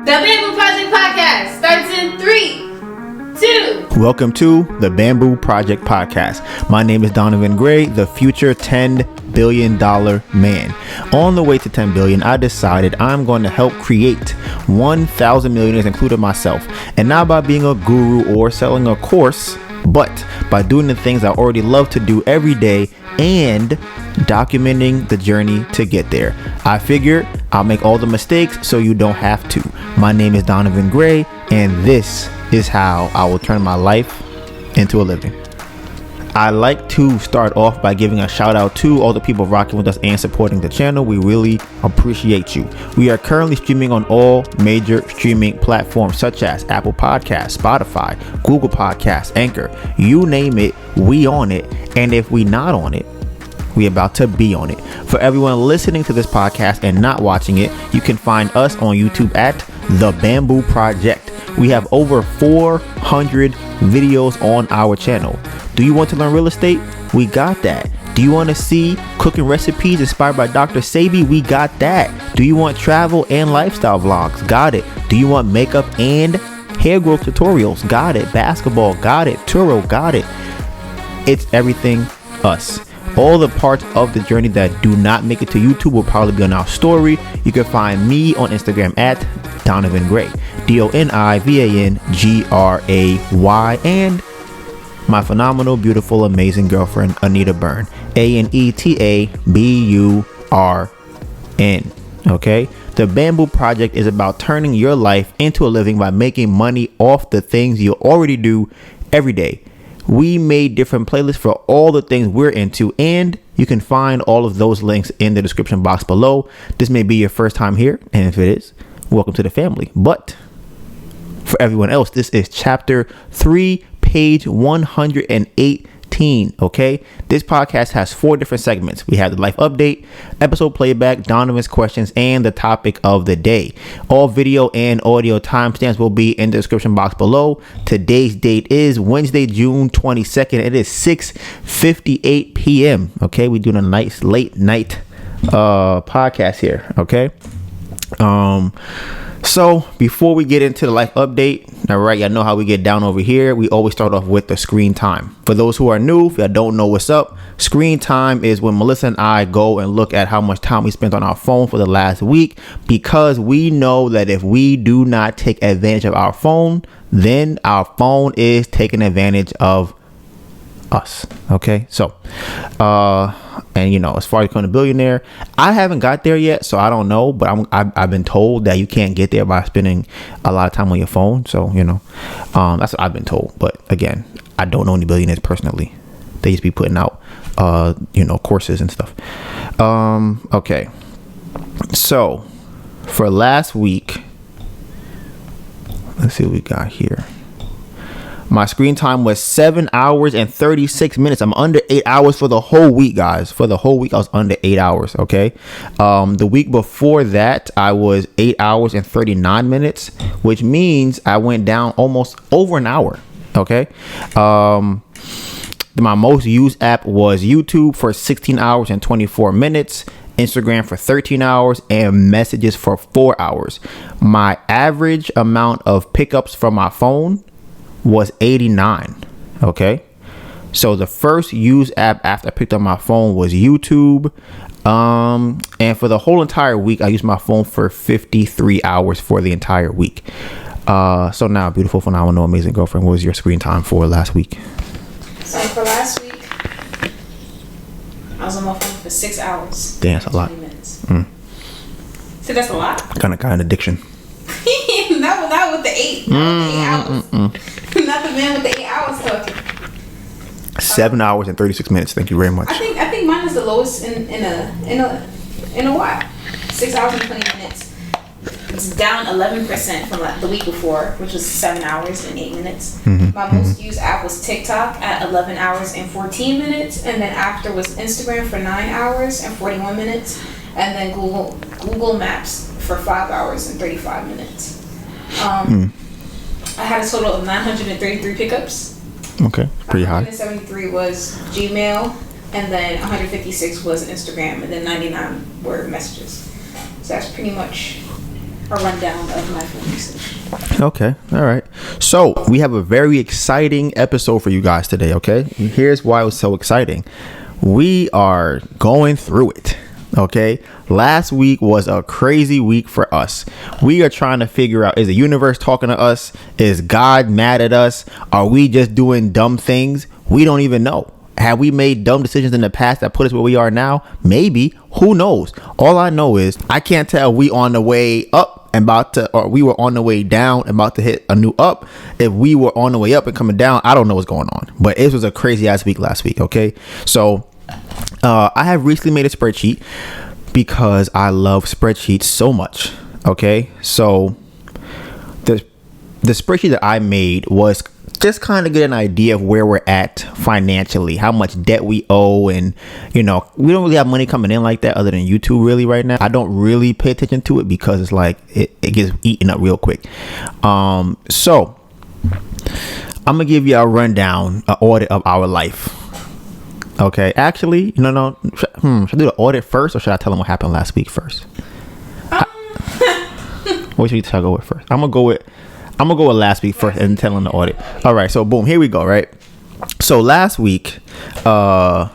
The Bamboo Project Podcast starts in 3, 2. Welcome to the Bamboo Project Podcast. My name is Donivans Question, the future $10 billion man. On the way to 10 billion, I decided I'm going to help create 1,000 millionaires, including myself. And not by being a guru or selling a course, but by doing the things I already love to do every day and documenting the journey to get there. I figure I'll make all the mistakes so you don't have to. My name is Donivans Question, and this is how I will turn my life into a living. I like to start off by giving a shout out to all the people rocking with us and supporting the channel. We really appreciate you. We are currently streaming on all major streaming platforms such as Apple Podcasts, Spotify, Google Podcasts, Anchor, you name it, we on it. And if we not on it, we about to be on it. For everyone listening to this podcast and not watching it, you can find us on YouTube at The Bamboo Project. We have over 400 videos on our channel. Do you want to learn real estate? We got that. Do you want to see cooking recipes inspired by Dr. Sabi? We got that. Do you want travel and lifestyle vlogs? Got it. Do you want makeup and hair growth tutorials? Got it. Basketball? Got it. Turo? Got it. It's everything us. All the parts of the journey that do not make it to YouTube will probably be on our story. You can find me on Instagram at Donivans Question, DONIVANGRAY, and my phenomenal, beautiful, amazing girlfriend, Anita Byrne, ANETABURN. Okay? The Bamboo Project is about turning your life into a living by making money off the things you already do every day. We made different playlists for all the things we're into, and you can find all of those links in the description box below. This may be your first time here, and if it is, welcome to the family. But for everyone else, this is chapter 3, page 118. Okay, this podcast has 4 different segments. We have the life update, episode playback, Donivans questions, and the topic of the day. All video and audio timestamps will be in the description box below. Today's date is Wednesday, June 22nd. It is 6:58 p.m. Okay, we're doing a nice late night podcast here. Okay. So before we get into the life update, all right, y'all know how we get down over here. We always start off with the screen time. For those who are new, if y'all don't know what's up, screen time is when Melissa and I go and look at how much time we spent on our phone for the last week, because we know that if we do not take advantage of our phone, then our phone is taking advantage of us. Okay, so and you know, as far as becoming a billionaire, I haven't got there yet, so I don't know, but I've been told that you can't get there by spending a lot of time on your phone. So you know, that's what I've been told. But again, I don't know any billionaires personally. They used to be putting out you know, courses and stuff. Okay, so for last week, let's see what we got here. My screen time was 7 hours and 36 minutes. I'm under 8 hours for the whole week, guys. For the whole week, I was under 8 hours. Okay. The week before that, I was 8 hours and 39 minutes, which means I went down almost over an hour. Okay. My most used app was YouTube for 16 hours and 24 minutes. Instagram for 13 hours, and messages for 4 hours. My average amount of pickups from my phone was 89. Okay, so the first used app after I picked up my phone was YouTube, and for the whole entire week I used my phone for 53 hours for the entire week. So now, beautiful, phenomenal, amazing girlfriend, what was your screen time for last week? So for last week, I was on my phone for 6 hours. Damn, that's a lot. So that's a lot. Kind of addiction. not with the 8 hours. Not the man with the 8 hours talking. 7 hours and 36 minutes. Thank you very much. I think mine is the lowest in a while. 6 hours and 20 minutes. It's down 11% from the week before, which was 7 hours and 8 minutes. My most used app was TikTok at 11 hours and 14 minutes, and then after was Instagram for 9 hours and 41 minutes, and then Google Maps for 5 hours and 35 minutes. I had a total of 933 pickups. Okay, pretty high. 173 was Gmail, and then 156 was Instagram, and then 99 were messages. So that's pretty much a rundown of my phone usage. Okay. All right. So we have a very exciting episode for you guys today. Okay. Here's why it was so exciting. We are going through it. Okay. Last week was a crazy week for us. We are trying to figure out, is the universe talking to us? Is God mad at us? Are we just doing dumb things? We don't even know. Have we made dumb decisions in the past that put us where we are now? Maybe. Who knows? All I know is I can't tell we on the way up and or we were on the way down and about to hit a new up. If we were on the way up and coming down, I don't know what's going on. But it was a crazy ass week last week. Okay. So I have recently made a spreadsheet because I love spreadsheets so much. Okay. So the spreadsheet that I made was just kind of get an idea of where we're at financially, how much debt we owe. And, we don't really have money coming in like that other than YouTube really right now. I don't really pay attention to it because it's like it gets eaten up real quick. So I'm going to give you a rundown, an audit of our life. Okay. Actually, no. Should I do the audit first or should I tell them what happened last week first? What should we go with first? I'm going to go with last week first and telling the audit. All right. So boom, here we go. Right. So last week, I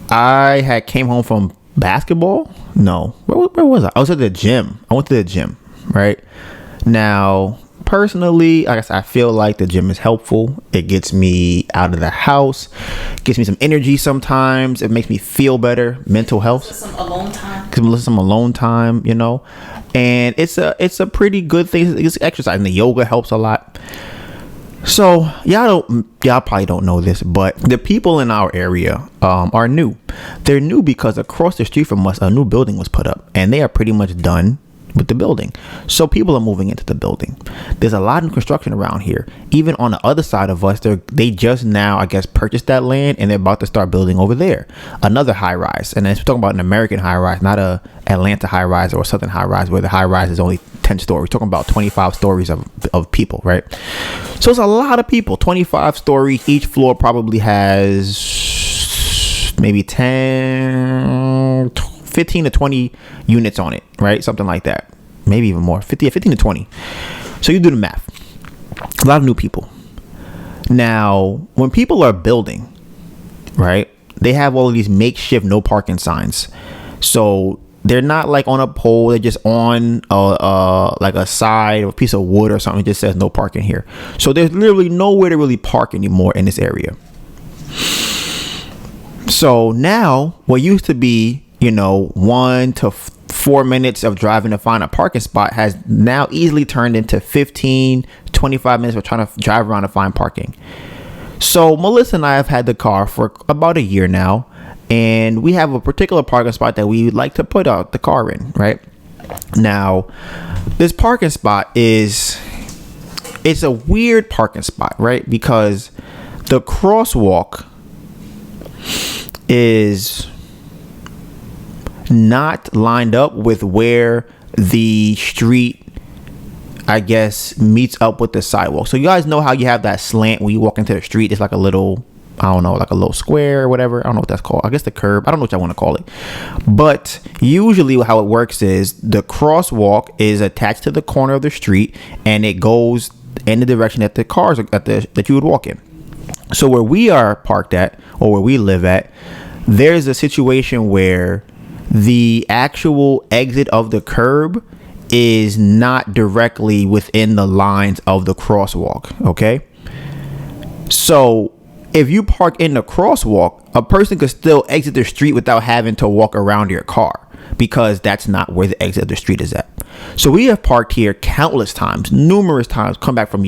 had came home from basketball. No, where was I? I was at the gym. I went to the gym. Right now, personally, like I said, I feel like the gym is helpful. It gets me out of the house, gives me some energy sometimes. It makes me feel better, mental health. Some alone time. Some alone time, and it's a pretty good thing. It's exercise, and the yoga helps a lot. So y'all probably don't know this, but the people in our area are new. They're new because across the street from us, a new building was put up, and they are pretty much done with the building. So people are moving into the building. There's a lot of construction around here. Even on the other side of us, they just now, I guess, purchased that land and they're about to start building over there another high rise. And we're talking about an American high rise, not a Atlanta high rise or a Southern high rise where the high rise is only 10 stories. We're talking about 25 stories of people, right? So it's a lot of people. 25 stories. Each floor probably has maybe 15 to 20 units on it, right? Something like that. Maybe even more. 15 to 20. So you do the math. A lot of new people. Now, when people are building, right, they have all of these makeshift no parking signs. So they're not like on a pole. They're just on like a side or a piece of wood or something. It just says no parking here. So there's literally nowhere to really park anymore in this area. So now what used to be 1 to 4 minutes of driving to find a parking spot has now easily turned into 15, 25 minutes of trying to drive around to find parking. So Melissa and I have had the car for about a year now, and we have a particular parking spot that we like to put out the car in, right? Now, this parking spot it's a weird parking spot, right? Because the crosswalk is not lined up with where the street, I guess, meets up with the sidewalk. So you guys know how you have that slant when you walk into the street. It's like a little, I don't know, like a little square or whatever. I don't know what that's called. I guess the curb. I don't know what I want to call it. But usually how it works is the crosswalk is attached to the corner of the street and it goes in the direction that the cars that you would walk in. So where we are parked at, or where we live at, there's a situation where the actual exit of the curb is not directly within the lines of the crosswalk. Okay. So if you park in the crosswalk, a person could still exit the street without having to walk around your car, because that's not where the exit of the street is at. So we have parked here countless times, numerous times, come back from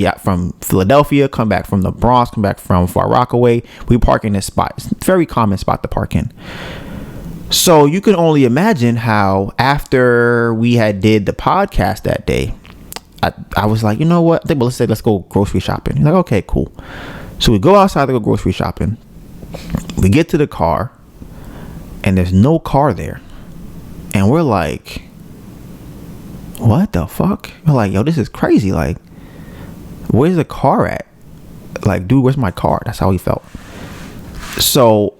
Philadelphia, come back from the Bronx, come back from Far Rockaway. We park in this spot. It's a very common spot to park in. So you can only imagine how after we had did the podcast that day, I was like, you know what? Let's go grocery shopping. He's like, okay, cool. So we go outside to go grocery shopping. We get to the car and there's no car there. And we're like, what the fuck? We're like, yo, this is crazy. Like, where's the car at? Like, dude, where's my car? That's how he felt. So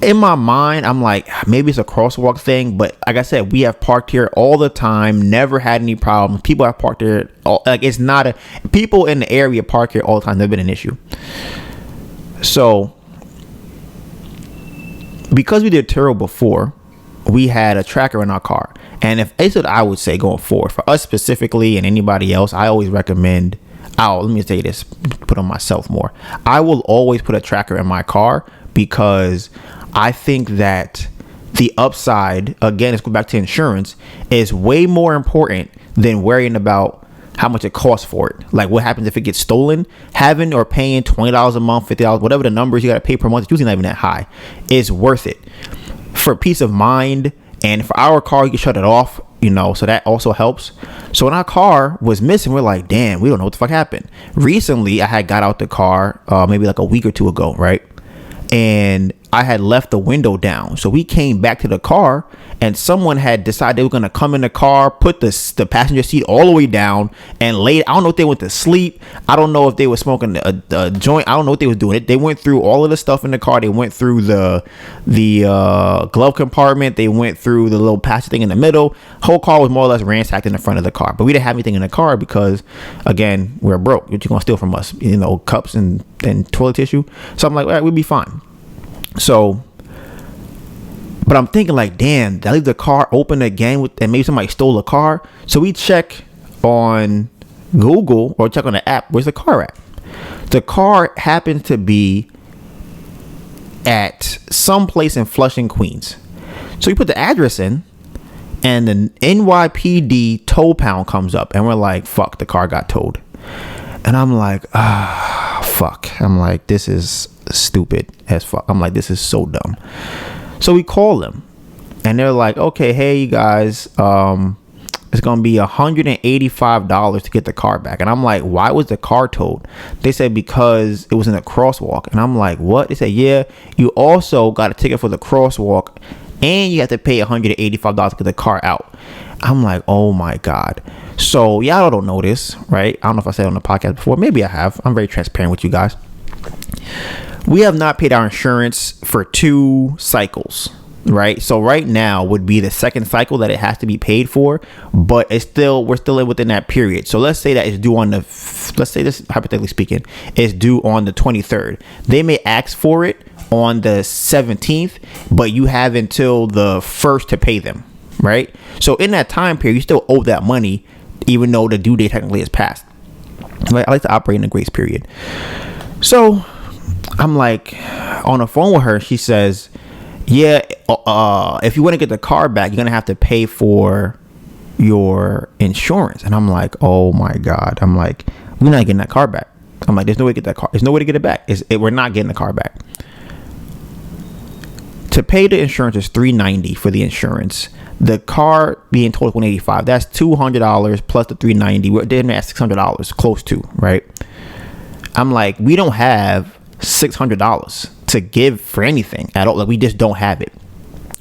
in my mind, I'm like, maybe it's a crosswalk thing, but like I said, we have parked here all the time, never had any problems. People have parked here, it's not a, people in the area park here all the time, never been an issue. So, because we did Turo before, we had a tracker in our car. And if it's what I would say going forward, for us specifically and anybody else, I always recommend, let me say this, put on myself more. I will always put a tracker in my car because I think that the upside, again, let's go back to insurance, is way more important than worrying about how much it costs for it. Like what happens if it gets stolen? Having or paying $20 a month, $50, whatever the numbers you got to pay per month, it's usually not even that high, is worth it. For peace of mind, and for our car, you can shut it off, so that also helps. So when our car was missing, we're like, damn, we don't know what the fuck happened. Recently, I had got out the car maybe like a week or two ago, right? And I had left the window down. So we came back to the car and someone had decided they were going to come in the car, put the passenger seat all the way down and laid. I don't know if they went to sleep. I don't know if they were smoking a joint. I don't know what they was doing. They went through all of the stuff in the car. They went through the glove compartment. They went through the little passenger thing in the middle. Whole car was more or less ransacked in the front of the car. But we didn't have anything in the car because, again, we're broke. What you going to steal from us? Cups and toilet tissue. So I'm like, all right, we'll be fine. So, but I'm thinking like, damn, did I leave the car open again and maybe somebody stole the car? So we check on Google or check on the app. Where's the car at? The car happens to be at some place in Flushing, Queens. So we put the address in and the NYPD tow pound comes up and we're like, fuck, the car got towed. And I'm like, fuck. I'm like, this is stupid as fuck. I'm like, this is so dumb. So we call them and they're like, okay, hey, you guys, it's going to be $185 to get the car back. And I'm like, why was the car towed? They said because it was in a crosswalk. And I'm like, what? They said, yeah, you also got a ticket for the crosswalk and you have to pay $185 to get the car out. I'm like, oh my God. So y'all don't know this, right? I don't know if I said it on the podcast before. Maybe I have. I'm very transparent with you guys. We have not paid our insurance for 2 cycles, right? So right now would be the second cycle that it has to be paid for, but we're still within that period. So let's say that it's due on let's say this, hypothetically speaking, is due on the 23rd. They may ask for it on the 17th, but you have until the 1st to pay them, right? So in that time period, you still owe that money, even though the due date technically is passed. I like to operate in a grace period. So I'm like on the phone with her. She says, yeah, if you want to get the car back, you're going to have to pay for your insurance. And I'm like, oh my God. I'm like, we're not getting that car back. I'm like, there's no way to get that car. There's no way to get it back. We're not getting the car back. To pay the insurance is $390 for the insurance. The car being totaled $185. That's $200 plus the $390. We're damn at $600, close to, right? I'm like, we don't have $600 to give for anything at all. Like, we just don't have it.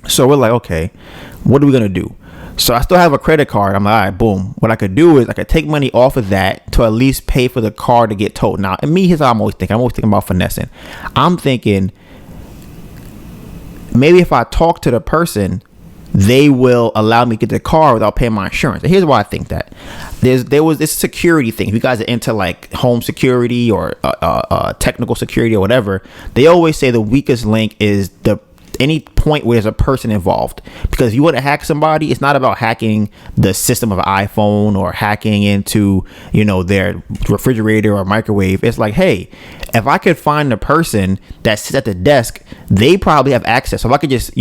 So we're like, okay, what are we gonna do? So I still have a credit card. I'm like, all right, boom. What I could do is I could take money off of that to at least pay for the car to get towed. Now, and me, here's how I'm always thinking. I'm always thinking about finessing. I'm thinking maybe if I talk to the person, they will allow me to get the car without paying my insurance. And here's why I think that. There was this security thing. If you guys are into like home security or technical security or whatever, they always say the weakest link is any point where there's a person involved. Because if you want to hack somebody, it's not about hacking the system of an iPhone or hacking into, their refrigerator or microwave. It's like, hey, if I could find the person that sits at the desk, they probably have access. So if I could just,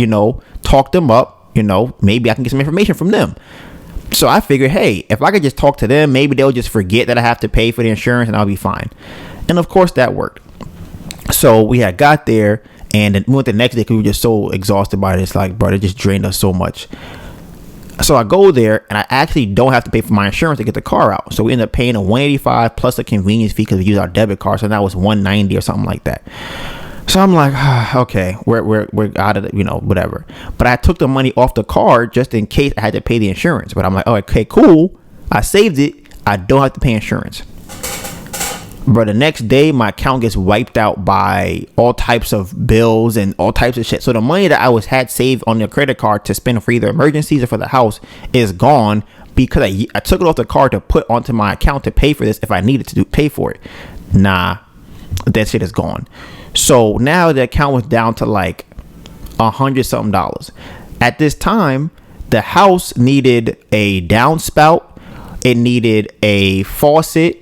talk them up, maybe I can get some information from them. So I figured, hey, if I could just talk to them, maybe they'll just forget that I have to pay for the insurance and I'll be fine. And of course that worked. So we had got there and then we went the next day because we were just so exhausted by this. Like, bro, it just drained us so much. So I go there and I actually don't have to pay for my insurance to get the car out. So we ended up paying a $185 plus a convenience fee because we use our debit card. So that was $190 or something like that. So I'm like, okay, we're out of it, whatever. But I took the money off the card just in case I had to pay the insurance. But I'm like, oh, okay, cool. I saved it. I don't have to pay insurance. Bro, the next day my account gets wiped out by all types of bills and all types of shit. So the money that I had saved on the credit card to spend for either emergencies or for the house is gone because I took it off the card to put onto my account to pay for this if I needed to pay for it. Nah, that shit is gone. So now the account was down to like $100 something. At this time, the house needed a downspout. It needed a faucet.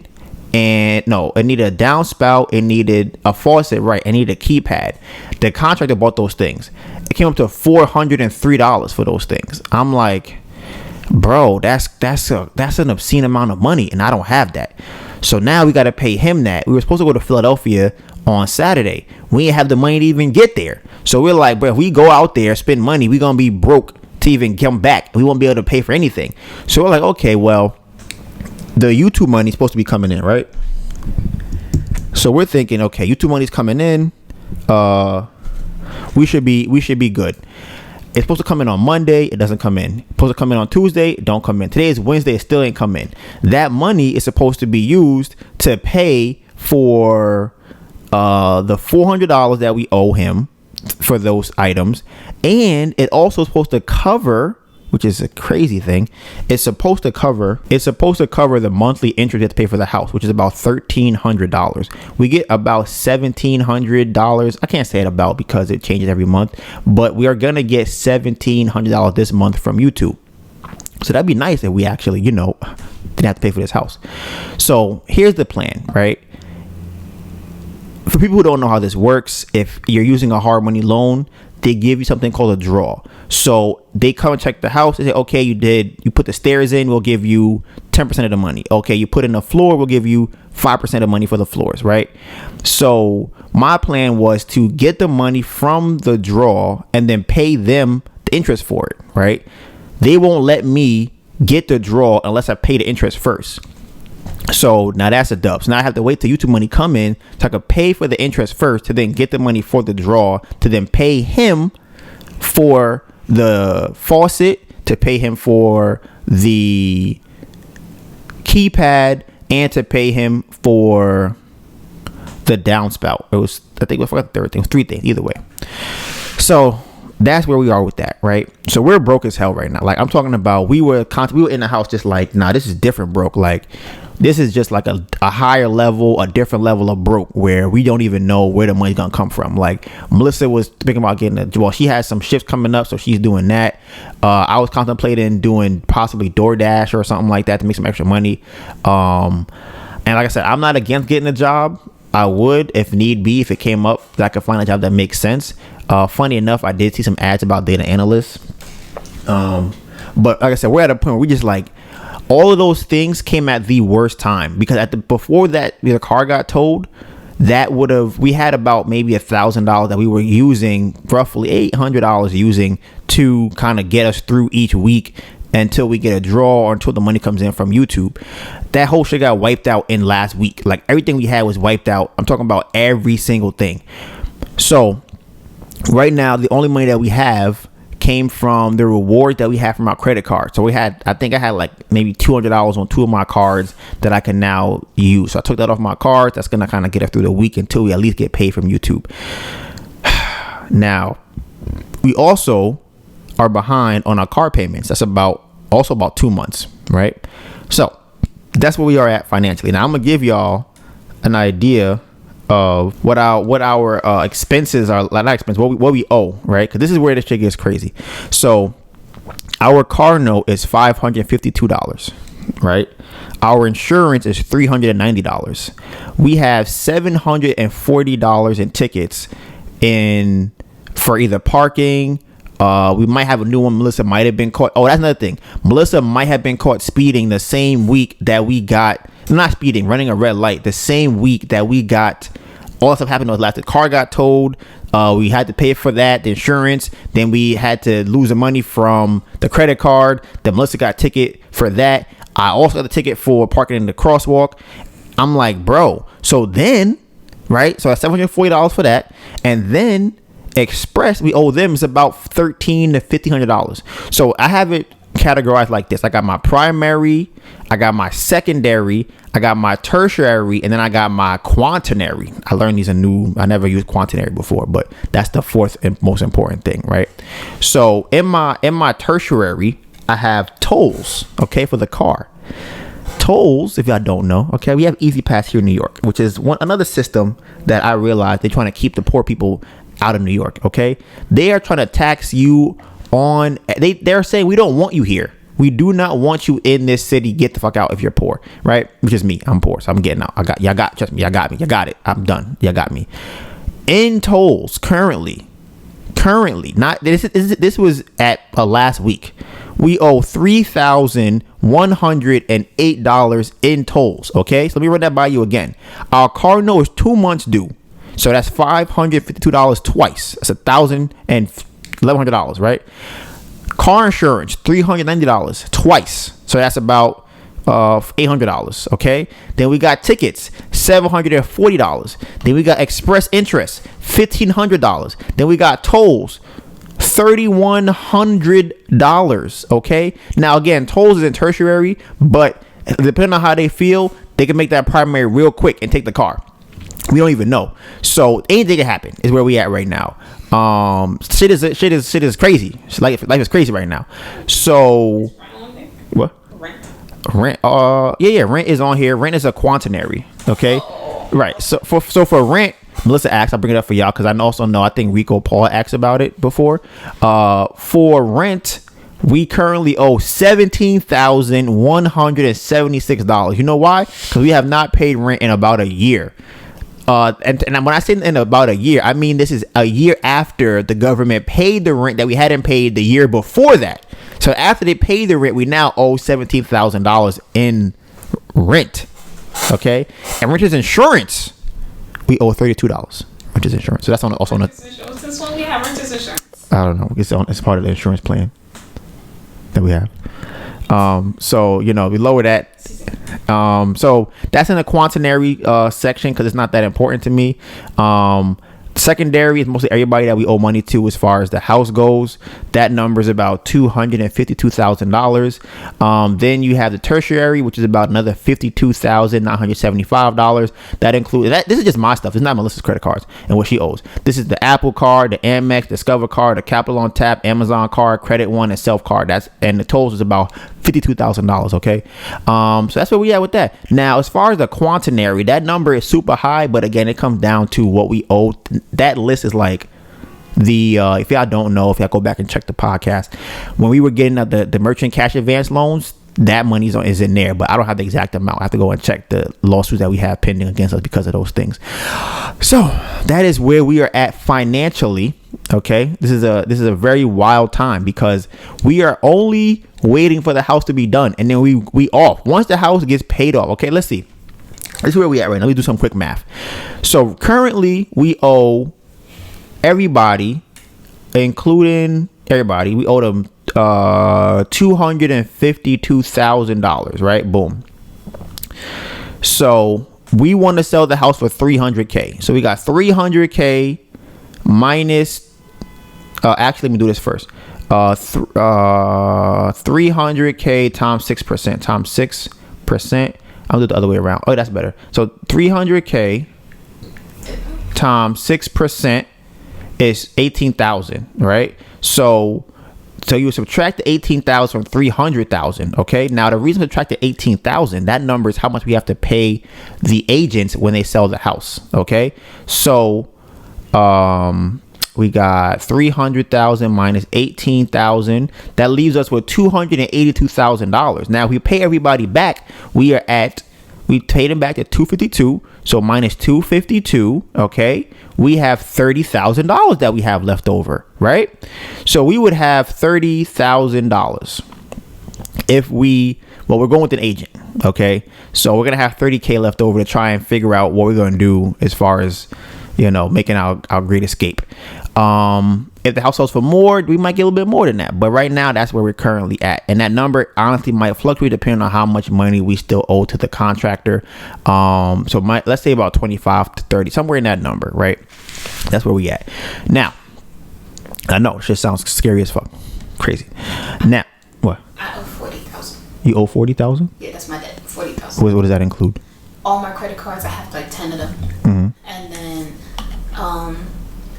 And no, it needed a downspout. It needed a faucet, right? It needed a keypad. The contractor bought those things. It came up to $403 for those things. I'm like, bro, that's an obscene amount of money, and I don't have that. So now we got to pay him that. We were supposed to go to Philadelphia on Saturday. We didn't have the money to even get there. So we're like, bro, if we go out there, spend money, we're gonna be broke to even come back. We won't be able to pay for anything. So we're like, okay, well, the YouTube money is supposed to be coming in, right? So we're thinking, okay, YouTube money's coming in. We should be good. It's supposed to come in on Monday. It doesn't come in. It's supposed to come in on Tuesday. It don't come in. Today is Wednesday. It still ain't come in. That money is supposed to be used to pay for the $400 that we owe him for those items, and it also supposed to cover, which is a crazy thing, it's supposed to cover the monthly interest you have to pay for the house, which is about $1,300. We get about $1,700. I can't say it about because it changes every month, but we are gonna get $1,700 this month from YouTube. So that'd be nice if we actually, didn't have to pay for this house. So here's the plan, right? For people who don't know how this works, if you're using a hard money loan, they give you something called a draw. So they come and check the house. They say, okay, you put the stairs in, we'll give you 10% of the money. Okay, you put in the floor, we'll give you 5% of money for the floors, right? So my plan was to get the money from the draw and then pay them the interest for it, right? They won't let me get the draw unless I pay the interest first. So now that's a dub. So now I have to wait till YouTube money come in so I could pay for the interest first to then get the money for the draw to then pay him for the faucet, to pay him for the keypad, and to pay him for the downspout. I forgot the third thing. It was three things either way. So that's where we are with that, right? So we're broke as hell right now. Like I'm talking about, we were in the house just like, nah, this is different broke. Like this is just like a higher level, a different level of broke where we don't even know where the money's gonna come from. Like Melissa was thinking about she has some shifts coming up, so she's doing that. I was contemplating doing possibly DoorDash or something like that to make some extra money. And like I said, I'm not against getting a job. I would, if need be, if it came up that I could find a job that makes sense. Funny enough, I did see some ads about data analysts. But like I said, we're at a point where we just like, all of those things came at the worst time because before that the car got towed, we had about maybe $1,000 that we were using, roughly $800 using to kind of get us through each week until we get a draw or until the money comes in from YouTube. That whole shit got wiped out in last week. Like everything we had was wiped out. I'm talking about every single thing. So right now, the only money that we have came from the reward that we had from our credit card. So I think I had like maybe $200 on two of my cards that I can now use. So I took that off my cards. That's going to kind of get us through the week until we at least get paid from YouTube. Now, we also are behind on our car payments. That's about 2 months, right? So that's where we are at financially. Now I'm going to give y'all an idea of what our expenses are, not expenses, what we owe, right? Because this is where this shit gets crazy. So our car note is $552, right? Our insurance is $390. We have $740 in tickets for either parking. We might have a new one. Melissa might have been caught. Oh, that's another thing. Melissa might have been caught speeding the same week that we got, not speeding, running a red light, the same week that we got, all that stuff happened to us last. The car got towed. We had to pay for that, the insurance. Then we had to lose the money from the credit card. Then Melissa got a ticket for that. I also got a ticket for parking in the crosswalk. I'm like, bro. So then, right? So that's $740 for that. And then Express, we owe them is about $1,300 to $1,500. So I have it categorized like this. I got my primary, I got my secondary, I got my tertiary, and then I got my quaternary. I learned these I never used quaternary before, but that's the fourth and most important thing, right? So in my tertiary, I have tolls, okay, for the car. Tolls, if y'all don't know, okay, we have Easy Pass here in New York, which is another system that I realized they're trying to keep the poor people out of New York, okay? They are trying to tax you on, they're saying we don't want you here. We do not want you in this city. Get the fuck out if you're poor, right? Which is me. I'm poor, so I'm getting out. Trust me, y'all got me. You got it. I'm done. Y'all got me. In tolls, currently, not this was at last week. We owe $3,108 in tolls. Okay, so let me run that by you again. Our car note is 2 months due, so that's $552 twice. That's $1,100, right? Car insurance, $390 twice. So that's about $800. Okay. Then we got tickets, $740. Then we got express interest, $1,500. Then we got tolls, $3,100. Okay. Now again, tolls is in tertiary, but depending on how they feel, they can make that primary real quick and take the car. We don't even know. So anything can happen is where we at right now. Shit is crazy. Life is crazy right now. So what? Rent. Yeah. Rent is on here. Rent is a quaternary. Okay. Right. So for rent, Melissa asked. I'll bring it up for y'all because I also know. I think Rico Paul asked about it before. For rent, we currently owe $17,176. You know why? Because we have not paid rent in about a year. And when I say in about a year, I mean this is a year after the government paid the rent that we hadn't paid the year before that. So after they paid the rent, we now owe $17,000 in rent. Okay, and renters insurance, we owe $32. Renters insurance. So that's also on. Since when we have renters insurance? I don't know. It's part of the insurance plan that we have. So we lower that. So that's in the quaternary section because it's not that important to me. Secondary is mostly everybody that we owe money to as far as the house goes. That number is about $252,000. Then you have the tertiary, which is about another $52,975. That includes that. This is just my stuff. It's not Melissa's credit cards and what she owes. This is the Apple card, the Amex, Discover card, the Capital on Tap, Amazon card, Credit One, and Self card. And the tolls is about $52,000. Okay. So that's where we at with that. Now, as far as the quaternary, that number is super high, but again, it comes down to what we owe. That list is like if y'all don't know, if y'all go back and check the podcast, when we were getting the merchant cash advance loans, that money is in there, but I don't have the exact amount. I have to go and check the lawsuits that we have pending against us because of those things. So that is where we are at financially. Okay, this is a very wild time because we are only waiting for the house to be done, and then we off once the house gets paid off. Okay, let's see. This is where we at right now. Let me do some quick math. So currently we owe everybody, including everybody, we owe them $252,000, right? Boom. So we want to sell the house for $300K. So we got $300K minus actually let me do this first. 300K times 6%. I'll do it the other way around. Oh, that's better. So 300K times 6% is 18,000, right? So you subtract the 18,000 from 300,000. Okay. Now the reason to subtract the 18,000, that number is how much we have to pay the agents when they sell the house. Okay. So we got 300,000 minus 18,000. That leaves us with $282,000. Now, if we pay everybody back, we paid them back at 252. So minus 252. Okay. We have $30,000 that we have left over, right? So we would have $30,000 if we're going with an agent. Okay. So we're going to have $30K left over to try and figure out what we're going to do as far as, making our great escape. If the house sells for more, we might get a little bit more than that. But right now, that's where we're currently at. And that number honestly might fluctuate depending on how much money we still owe to the contractor. Let's say about 25 to 30, somewhere in that number, right? That's where we at. Now, I know it just sounds scary as fuck. Crazy. Now, what? I owe 40,000. You owe 40,000? Yeah, that's my debt. 40,000. What does that include? All my credit cards, I have like 10 of them, and then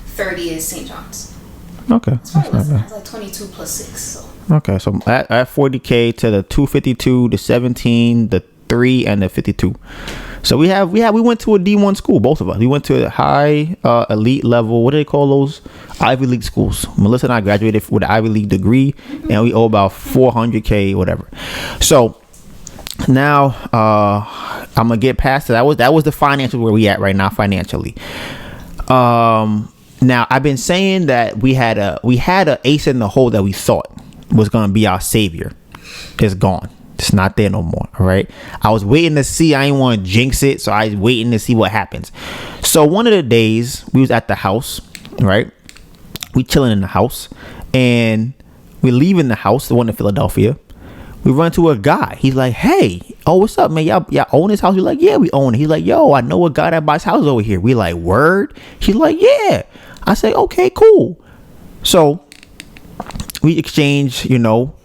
30 is St. John's. Okay, It's probably less than that. It's like 22 plus 6. So. Okay, so at 40K to the 252, the 17, the 3, and the 52. So we went to a D1 school, both of us. We went to a high elite level. What do they call those? Ivy League schools. Melissa and I graduated with an Ivy League degree, and we owe about 400K, whatever. So now I'm gonna get past it. That was the financial where we at right now financially. Now I've been saying that we had a ace in the hole that we thought was gonna be our savior. It's gone. It's not there no more. All right. I was waiting to see. I didn't want to jinx it, so I was waiting to see what happens. So one of the days we was at the house, right? We chilling in the house, and we leaving the house, the one in Philadelphia. We run to a guy. He's like, "Hey, oh, what's up, man? Y'all own this house?" We're like, "Yeah, we own it." He's like, "Yo, I know a guy that buys houses over here." We like, "Word?" He's like, "Yeah." I say, "Okay, cool." So we exchange,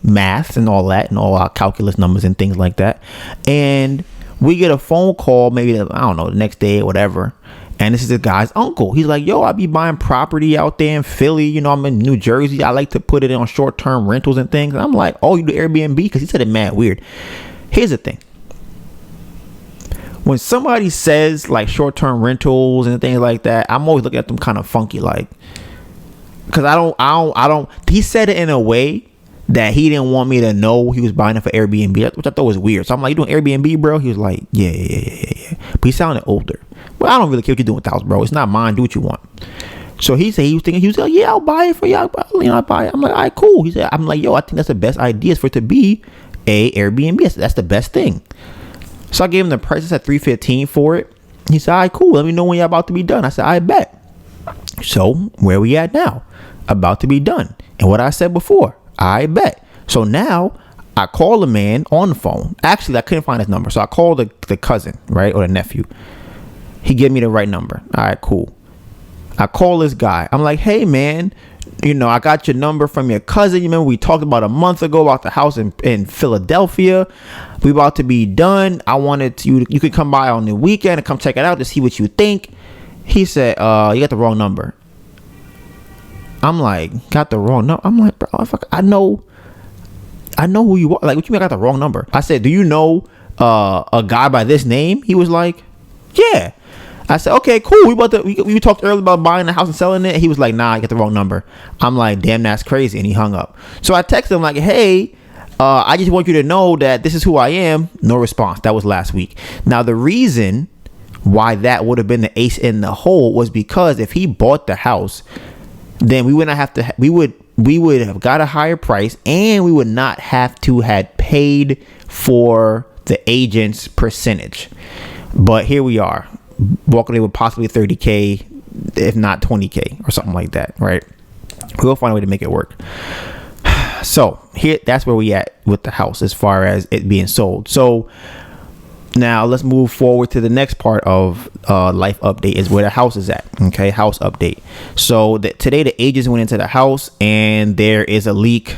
math and all that and all our calculus numbers and things like that. And we get a phone call, maybe, I don't know, the next day or whatever. And this is the guy's uncle. He's like, "Yo, I be buying property out there in Philly. I'm in New Jersey. I like to put it on short-term rentals and things." And I'm like, "Oh, you do Airbnb?" Because he said it mad weird. Here's the thing. When somebody says like short-term rentals and things like that, I'm always looking at them kind of funky, like, because I don't. He said it in a way that he didn't want me to know he was buying it for Airbnb, which I thought was weird. So I'm like, "You doing Airbnb, bro?" He was like, yeah. But he sounded older. Well, I don't really care what you're doing with the house, bro. It's not mine. Do what you want. So he said he was like, "Yeah, I'll buy it for you. I'll buy it." I'm like, "All right, cool." He said, "I'm like, yo, I think that's the best idea is for it to be a Airbnb. That's the best thing." So I gave him the prices at $315 for it. He said, "All right, cool. Let me know when you're about to be done." I said, "I bet." So where we at now? About to be done. And what I said before, I bet. So now I call the man on the phone. Actually, I couldn't find his number. So I called the cousin, right? Or the nephew. He gave me the right number. All right, cool. I call this guy. I'm like, "Hey, man, I got your number from your cousin. You remember we talked about a month ago about the house in Philadelphia. We about to be done. I wanted you could come by on the weekend and come check it out to see what you think." He said, "You got the wrong number." I'm like, "Got the wrong number?" I'm like, "Bro, I know who you are. Like, what you mean I got the wrong number?" I said, "Do you know a guy by this name?" He was like, "Yeah." I said, "Okay, cool. We talked earlier about buying the house and selling it." He was like, "Nah, I get the wrong number." I'm like, "Damn, that's crazy." And he hung up. So I texted him like, "Hey, I just want you to know that this is who I am." No response. That was last week. Now, the reason why that would have been the ace in the hole was because if he bought the house, then we would not have to. We would have got a higher price, and we would not have to had paid for the agent's percentage. But here we are, walking away with possibly 30K, if not 20K or something like that, right? We'll find a way to make it work. So here, that's where we at with the house as far as it being sold. So now let's move forward to the next part of life update is where the house is at. Okay, house update. So today the agents went into the house and there is a leak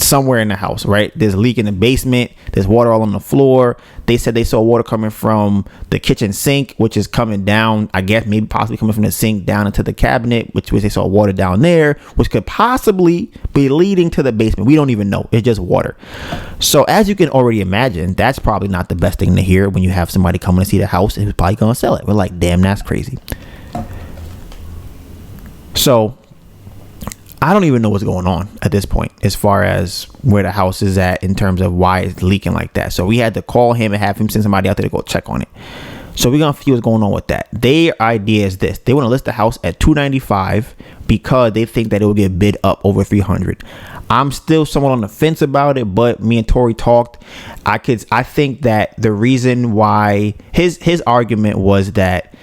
somewhere in the house, right? There's a leak in the basement. There's water all on the floor. They said they saw water coming from the kitchen sink, which is coming down, I guess maybe possibly coming from the sink down into the cabinet, which they saw water down there, which could possibly be leading to the basement. We don't even know. It's just water. So as you can already imagine, that's probably not the best thing to hear when you have somebody coming to see the house and who's probably going to sell it. We're like, damn, that's crazy. So I don't even know what's going on at this point as far as where the house is at in terms of why it's leaking like that. So we had to call him and have him send somebody out there to go check on it. So we're going to see what's going on with that. Their idea is this. They want to list the house at $295 because they think that it will get bid up over $300. I'm still somewhat on the fence about it, but me and Tori talked. I think that the reason why his argument was that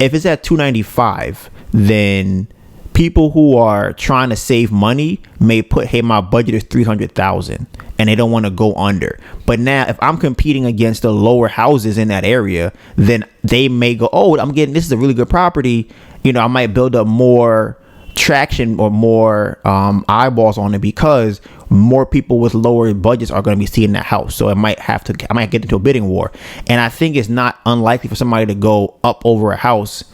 if it's at $295, then people who are trying to save money may put, hey, my budget is $300,000 and they don't want to go under. But now if I'm competing against the lower houses in that area, then they may go, oh, this is a really good property. I might build up more traction or more eyeballs on it because more people with lower budgets are going to be seeing that house. So I might get into a bidding war. And I think it's not unlikely for somebody to go up over a house.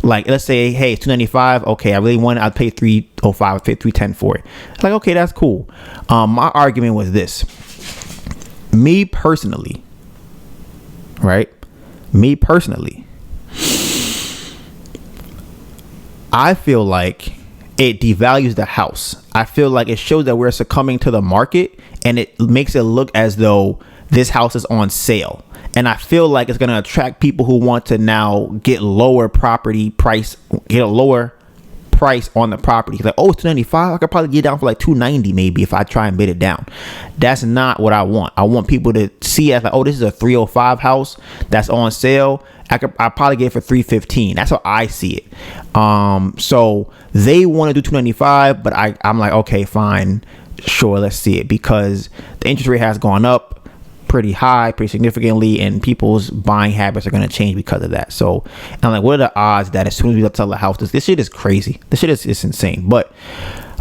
Like, let's say, hey, it's $295. Okay, I really want it. I'll pay $305. I'll pay $310 for it. It's like, okay, that's cool. My argument was this. Me personally, right? I feel like it devalues the house. I feel like it shows that we're succumbing to the market, and it makes it look as though this house is on sale. And I feel like it's going to attract people who want to now get lower property price, get a lower price on the property. Like, oh, it's $295. I could probably get it down for like $290 maybe if I try and bid it down. That's not what I want. I want people to see it as like, oh, this is a $305 house that's on sale. I probably get it for $315. That's how I see it. So they want to do $295, but I'm like, okay, fine, sure, let's see it, because the interest rate has gone up pretty high, pretty significantly, and people's buying habits are going to change because of that. So I'm like, what are the odds that as soon as we sell the house, this shit is crazy. This shit is insane. But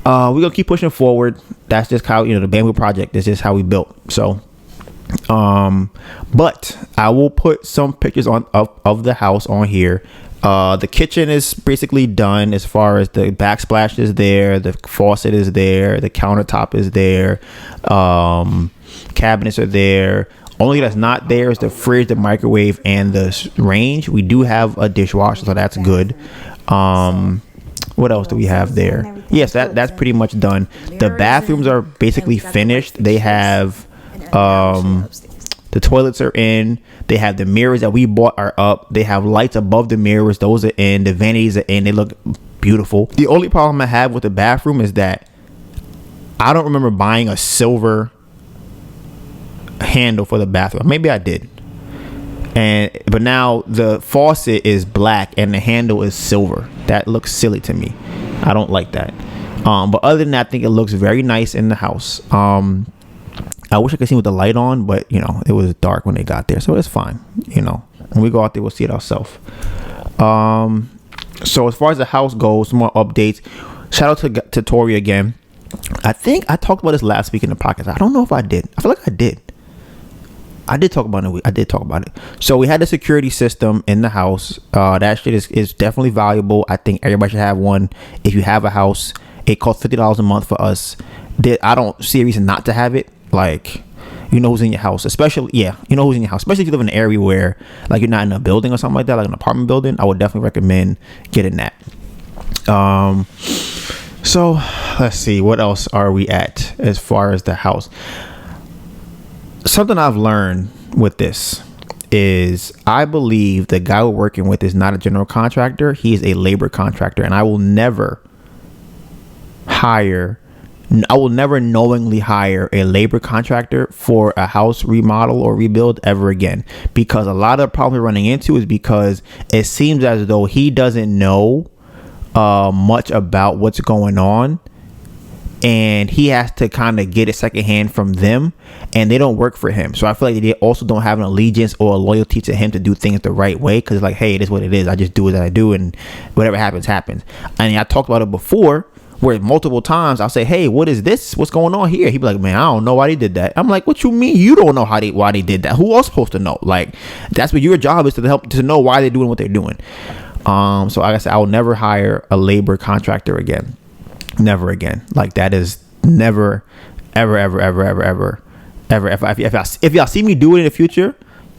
we're gonna keep pushing forward. That's just how, the Bamboo Project is just how we built. So but I will put some pictures of the house on here. The kitchen is basically done as far as the backsplash is there, the faucet is there, the countertop is there, cabinets are there. Only that's not there is the fridge, the microwave, and the range. We do have a dishwasher, so that's good. What else do we have there? Yes, that's pretty much done. The bathrooms are basically finished. They have the toilets are in. They have the mirrors that we bought are up. They have lights above the mirrors. Those are in. The vanities are in. They look beautiful. The only problem I have with the bathroom is that I don't remember buying a silver handle for the bathroom. Maybe I did. But now the faucet is black and the handle is silver. That looks silly to me. I don't like that. But other than that, I think it looks very nice in the house. I wish I could see with the light on, but it was dark when they got there, so it's fine. When we go out there, we'll see it ourselves. So as far as the house goes, some more updates. Shout out to Tori again. I think I talked about this last week in the podcast. I don't know if I did. I feel like I did. I did talk about it. So we had the security system in the house. That shit is definitely valuable. I think everybody should have one. If you have a house, it costs $50 a month for us. I don't see a reason not to have it. Like, who's in your house, especially who's in your house, especially if you live in an area where like you're not in a building or something like that, like an apartment building. I would definitely recommend getting that. So let's see, what else are we at as far as the house? Something I've learned with this is I believe the guy we're working with is not a general contractor. He is a labor contractor, and I will never knowingly hire a labor contractor for a house remodel or rebuild ever again, because a lot of the problem we're running into is because it seems as though he doesn't know much about what's going on, and he has to kind of get it secondhand from them, and they don't work for him. So I feel like they also don't have an allegiance or a loyalty to him to do things the right way, because it's like, hey, it is what it is. I just do what I do, and whatever happens. And I talked about it before, where multiple times I'll say, hey, what is this? What's going on here? He'd be like, man, I don't know why they did that. I'm like, what you mean you don't know why they did that? Who else supposed to know? Like, that's what your job is, to help to know why they're doing what they're doing. So like I said, I will never hire a labor contractor again. Never again. Like, that is never, ever. If y'all see me do it in the future,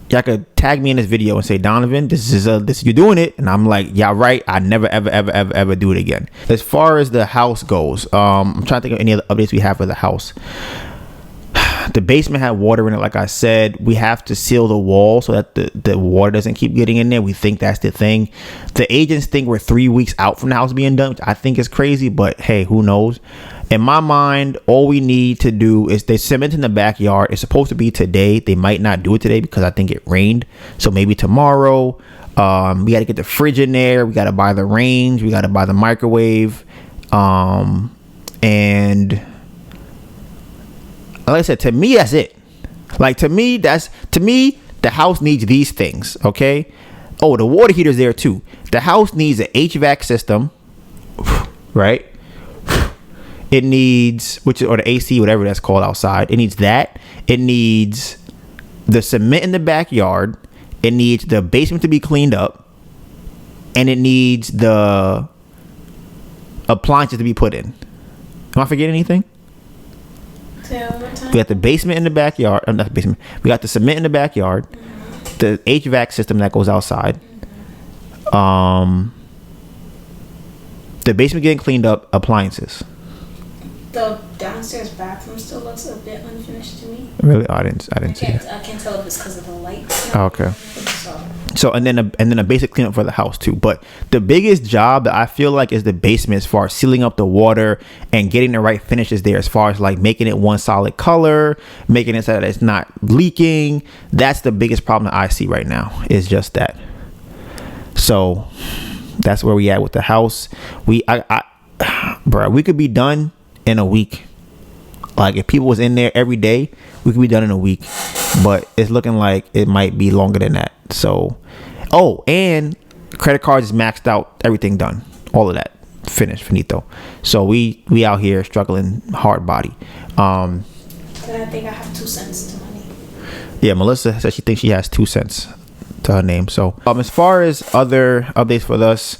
y'all could tag me in this video and say, Donovan, this is you're doing it, and I'm like, yeah, right. I never ever do it again. As far as the house goes, I'm trying to think of any other updates we have for the house. The basement had water in it, like I said. We have to seal the wall so that the water doesn't keep getting in there. We think that's the thing. The agents think we're 3 weeks out from the house being done, which I think is crazy, but hey, who knows? In my mind, all we need to do is they cement in the backyard. It's supposed to be today. They might not do it today because I think it rained. So maybe tomorrow. We got to get the fridge in there. We got to buy the range. We got to buy the microwave. And like I said, to me, that's it. Like, to me, the house needs these things. Okay. Oh, the water heater's there too. The house needs an HVAC system, right? It needs, or the AC, whatever that's called outside. It needs that. It needs the cement in the backyard. It needs the basement to be cleaned up. And it needs the appliances to be put in. Am I forgetting anything? Say one more time. We got the basement in the backyard. Not the basement. We got the cement in the backyard. The HVAC system that goes outside. The basement getting cleaned up. Appliances. The downstairs bathroom still looks a bit unfinished to me. Really? Oh, I didn't see it. I can't tell if it's because of the lights. Oh, okay. So and then a basic cleanup for the house too. But the biggest job that I feel like is the basement, as far as sealing up the water and getting the right finishes there, as far as like making it one solid color, making it so that it's not leaking. That's the biggest problem that I see right now, is just that. So that's where we at with the house. Bro, we could be done in a week. Like, if people was in there every day, we could be done in a week. But it's looking like it might be longer than that. So, and credit cards is maxed out, everything done, all of that finished, finito. So we out here struggling hard body. And I think I have 2 cents to money. Yeah, Melissa says she thinks she has 2 cents to her name. So as far as other updates for us,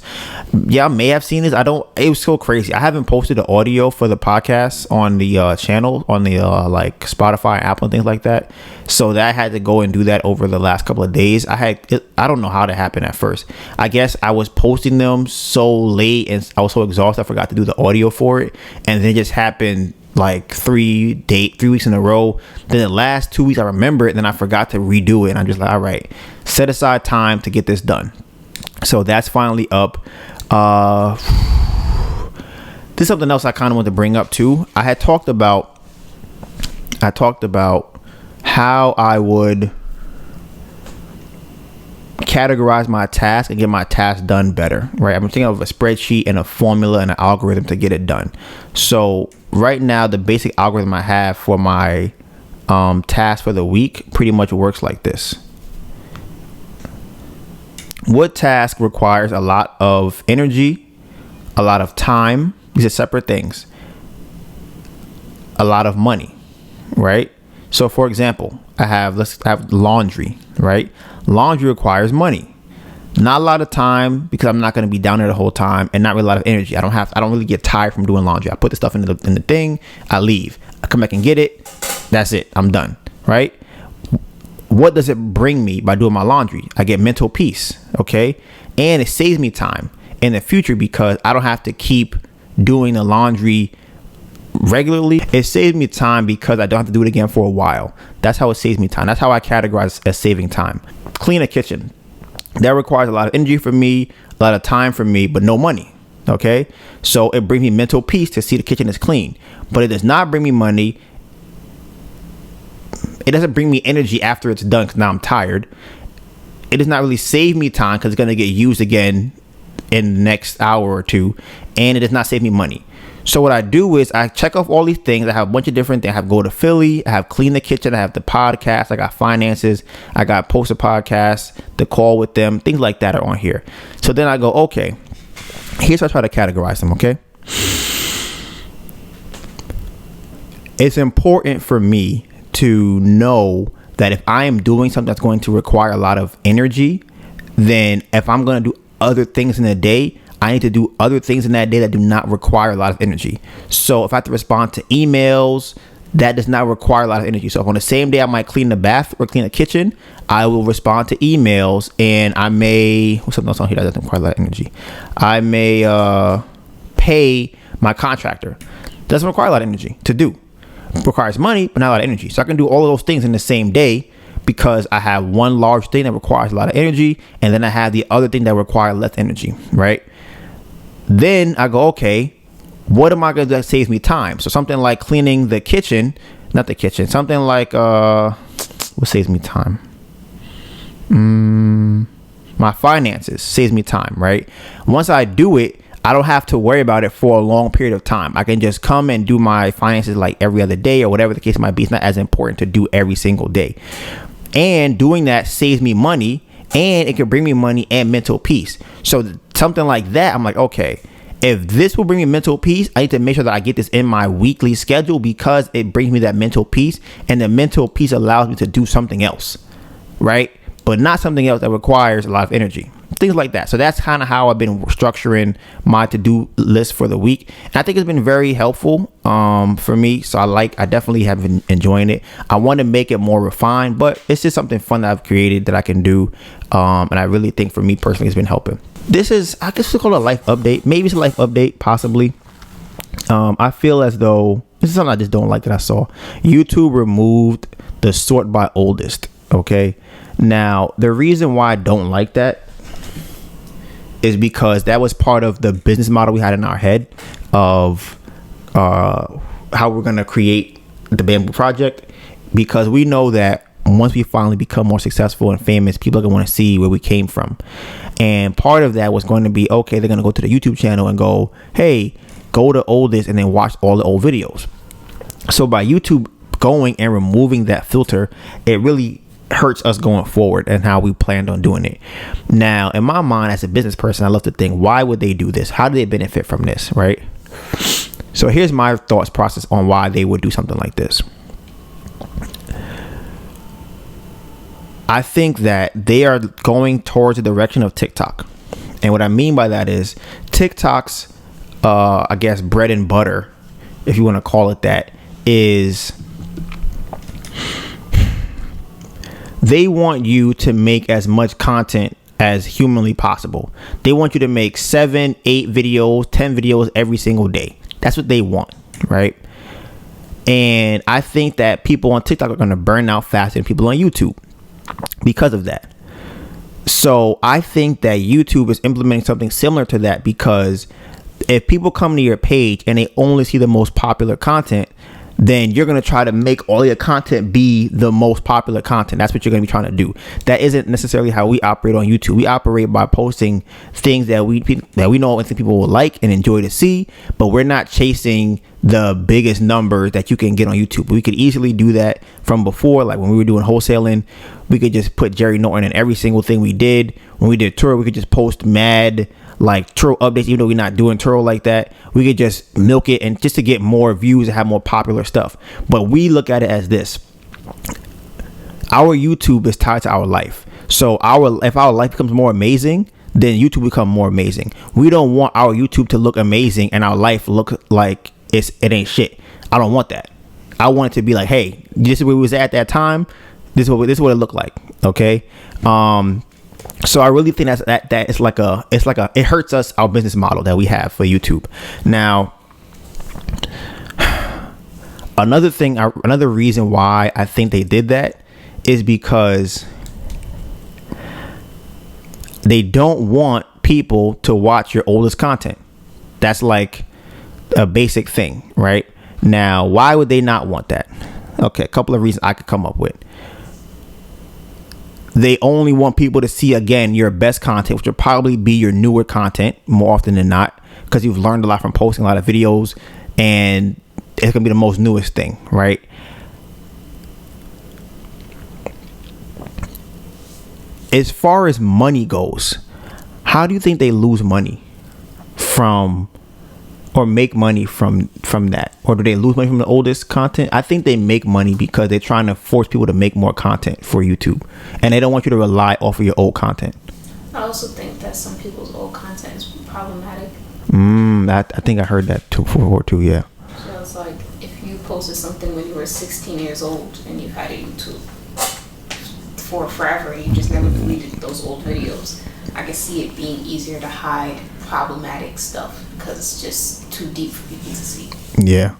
I may have seen this. It was so crazy. I haven't posted the audio for the podcast on the channel, on the like Spotify, Apple, and things like that. So that I had to go and do that over the last couple of days. I don't know how that happened at first. I guess I was posting them so late and I was so exhausted I forgot to do the audio for it, and then it just happened like 3 weeks in a row. Then the last 2 weeks I remember it, and then I forgot to redo it, and I'm just like, all right, set aside time to get this done. So that's finally up. This is something else I kind of want to bring up too. I talked about how I would categorize my task and get my task done better, right? I'm thinking of a spreadsheet and a formula and an algorithm to get it done. So right now, the basic algorithm I have for my task for the week pretty much works like this. What task requires a lot of energy, a lot of time? These are separate things. A lot of money, right? So for example, let's have laundry, right? Laundry requires money. Not a lot of time, because I'm not going to be down there the whole time, and not really a lot of energy. I don't really get tired from doing laundry. I put the stuff in the thing, I leave. I come back and get it. That's it. I'm done, right? What does it bring me by doing my laundry? I get mental peace, okay? And it saves me time in the future because I don't have to keep doing the laundry regularly. It saves me time because I don't have to do it again for a while. That's how it saves me time. That's how I categorize as saving time. Clean a kitchen. That requires a lot of energy for me, a lot of time for me, but no money, okay? So it brings me mental peace to see the kitchen is clean, but it does not bring me money. It doesn't bring me energy after it's done because now I'm tired. It does not really save me time because it's going to get used again in the next hour or two. And it does not save me money. So what I do is I check off all these things. I have a bunch of different things. I have go to Philly. I have clean the kitchen. I have the podcast. I got finances. I got post a podcast, the call with them. Things like that are on here. So then I go, okay, here's how I try to categorize them, okay? It's important for me to know that if I am doing something that's going to require a lot of energy, then if I'm going to do other things in the day, I need to do other things in that day that do not require a lot of energy. So if I have to respond to emails, that does not require a lot of energy. So if on the same day I might clean the bath or clean the kitchen, I will respond to emails, and I may, what's something else on here that doesn't require a lot of energy? I may pay my contractor. Doesn't require a lot of energy to do. Requires money, but not a lot of energy. So I can do all of those things in the same day because I have one large thing that requires a lot of energy, and then I have the other thing that requires less energy, right? Then I go, okay, what am I going to do that saves me time? So something like cleaning the kitchen, not the kitchen, something like, what saves me time? My finances saves me time, right? Once I do it, I don't have to worry about it for a long period of time. I can just come and do my finances like every other day or whatever the case might be. It's not as important to do every single day. And doing that saves me money, and it can bring me money and mental peace. So something like that, I'm like, okay, if this will bring me mental peace, I need to make sure that I get this in my weekly schedule, because it brings me that mental peace, and the mental peace allows me to do something else, right? But not something else that requires a lot of energy, things like that. So that's kind of how I've been structuring my to-do list for the week, and I think it's been very helpful for me. So I definitely have been enjoying it. I want to make it more refined, but it's just something fun that I've created that I can do, and I really think for me personally it's been helping. This is, I guess we call it a life update. Maybe it's a life update, possibly. I feel as though this is something I just don't like that I saw. YouTube removed the sort by oldest. Okay. Now, the reason why I don't like that is because that was part of the business model we had in our head of how we're going to create the Bamboo Project, because we know that once we finally become more successful and famous, people are going to want to see where we came from. And part of that was going to be, okay, they're going to go to the YouTube channel and go, hey, go to oldest and then watch all the old videos. So by YouTube going and removing that filter, it really hurts us going forward and how we planned on doing it. Now, in my mind, as a business person, I love to think, why would they do this? How do they benefit from this, right? So here's my thoughts process on why they would do something like this. I think that they are going towards the direction of TikTok. And what I mean by that is TikTok's, I guess, bread and butter, if you want to call it that, is they want you to make as much content as humanly possible. They want you to make 7, 8 videos, 10 videos every single day. That's what they want, right? And I think that people on TikTok are going to burn out faster than people on YouTube because of that. So I think that YouTube is implementing something similar to that, because if people come to your page and they only see the most popular content, then you're going to try to make all your content be the most popular content. That's what you're going to be trying to do. That isn't necessarily how we operate on YouTube. We operate by posting things that we know and think people will like and enjoy to see, but we're not chasing the biggest numbers that you can get on YouTube. We could easily do that from before, like when we were doing wholesaling. We could just put Jerry Norton in every single thing we did. When we did Turo, we could just post mad like Turo updates, even though we're not doing Turo like that. We could just milk it and just to get more views and have more popular stuff. But we look at it as this: our YouTube is tied to our life. So if our life becomes more amazing, then YouTube will become more amazing. We don't want our YouTube to look amazing and our life look like it ain't shit. I don't want that. I want it to be like, hey, this is where we was at that time. This is what it looked like. Okay. So I really think that it hurts us, our business model that we have for YouTube. Now, another reason why I think they did that is because they don't want people to watch your oldest content. That's like a basic thing, right? Now, why would they not want that? Okay, a couple of reasons I could come up with. They only want people to see, again, your best content, which will probably be your newer content more often than not, because you've learned a lot from posting a lot of videos, and it's going to be the most newest thing, right? As far as money goes, how do you think they lose money from, or make money from that? Or do they lose money from the oldest content? I think they make money because they're trying to force people to make more content for YouTube, and they don't want you to rely off of your old content. I also think that some people's old content is problematic. I think I heard that before too. Yeah. So it's like, if you posted something when you were 16 years old and you've had a YouTube for forever and you just never deleted those old videos, I can see it being easier to hide problematic stuff because it's just too deep for people to see. Yeah,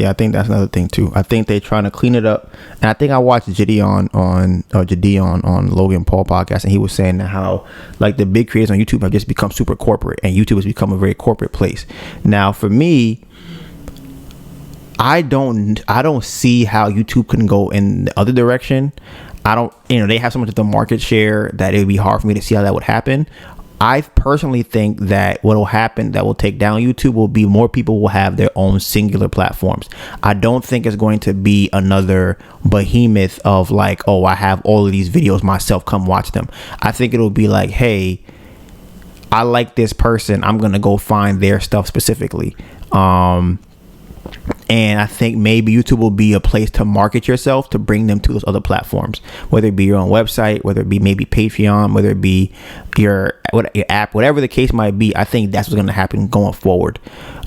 I think that's another thing too. I think they're trying to clean it up, and I think I watched Gideon on Logan Paul podcast, and he was saying that how like the big creators on YouTube have just become super corporate, and YouTube has become a very corporate place. Now, for me, I don't see how YouTube can go in the other direction. They have so much of the market share that it would be hard for me to see how that would happen. I personally think that what will happen that will take down YouTube will be more people will have their own singular platforms. I don't think it's going to be another behemoth of like, oh, I have all of these videos myself, come watch them. I think it'll be like, hey, I like this person, I'm gonna go find their stuff specifically. And I think maybe YouTube will be a place to market yourself, to bring them to those other platforms, whether it be your own website, whether it be maybe Patreon, whether it be your app, whatever the case might be. I think that's what's going to happen going forward.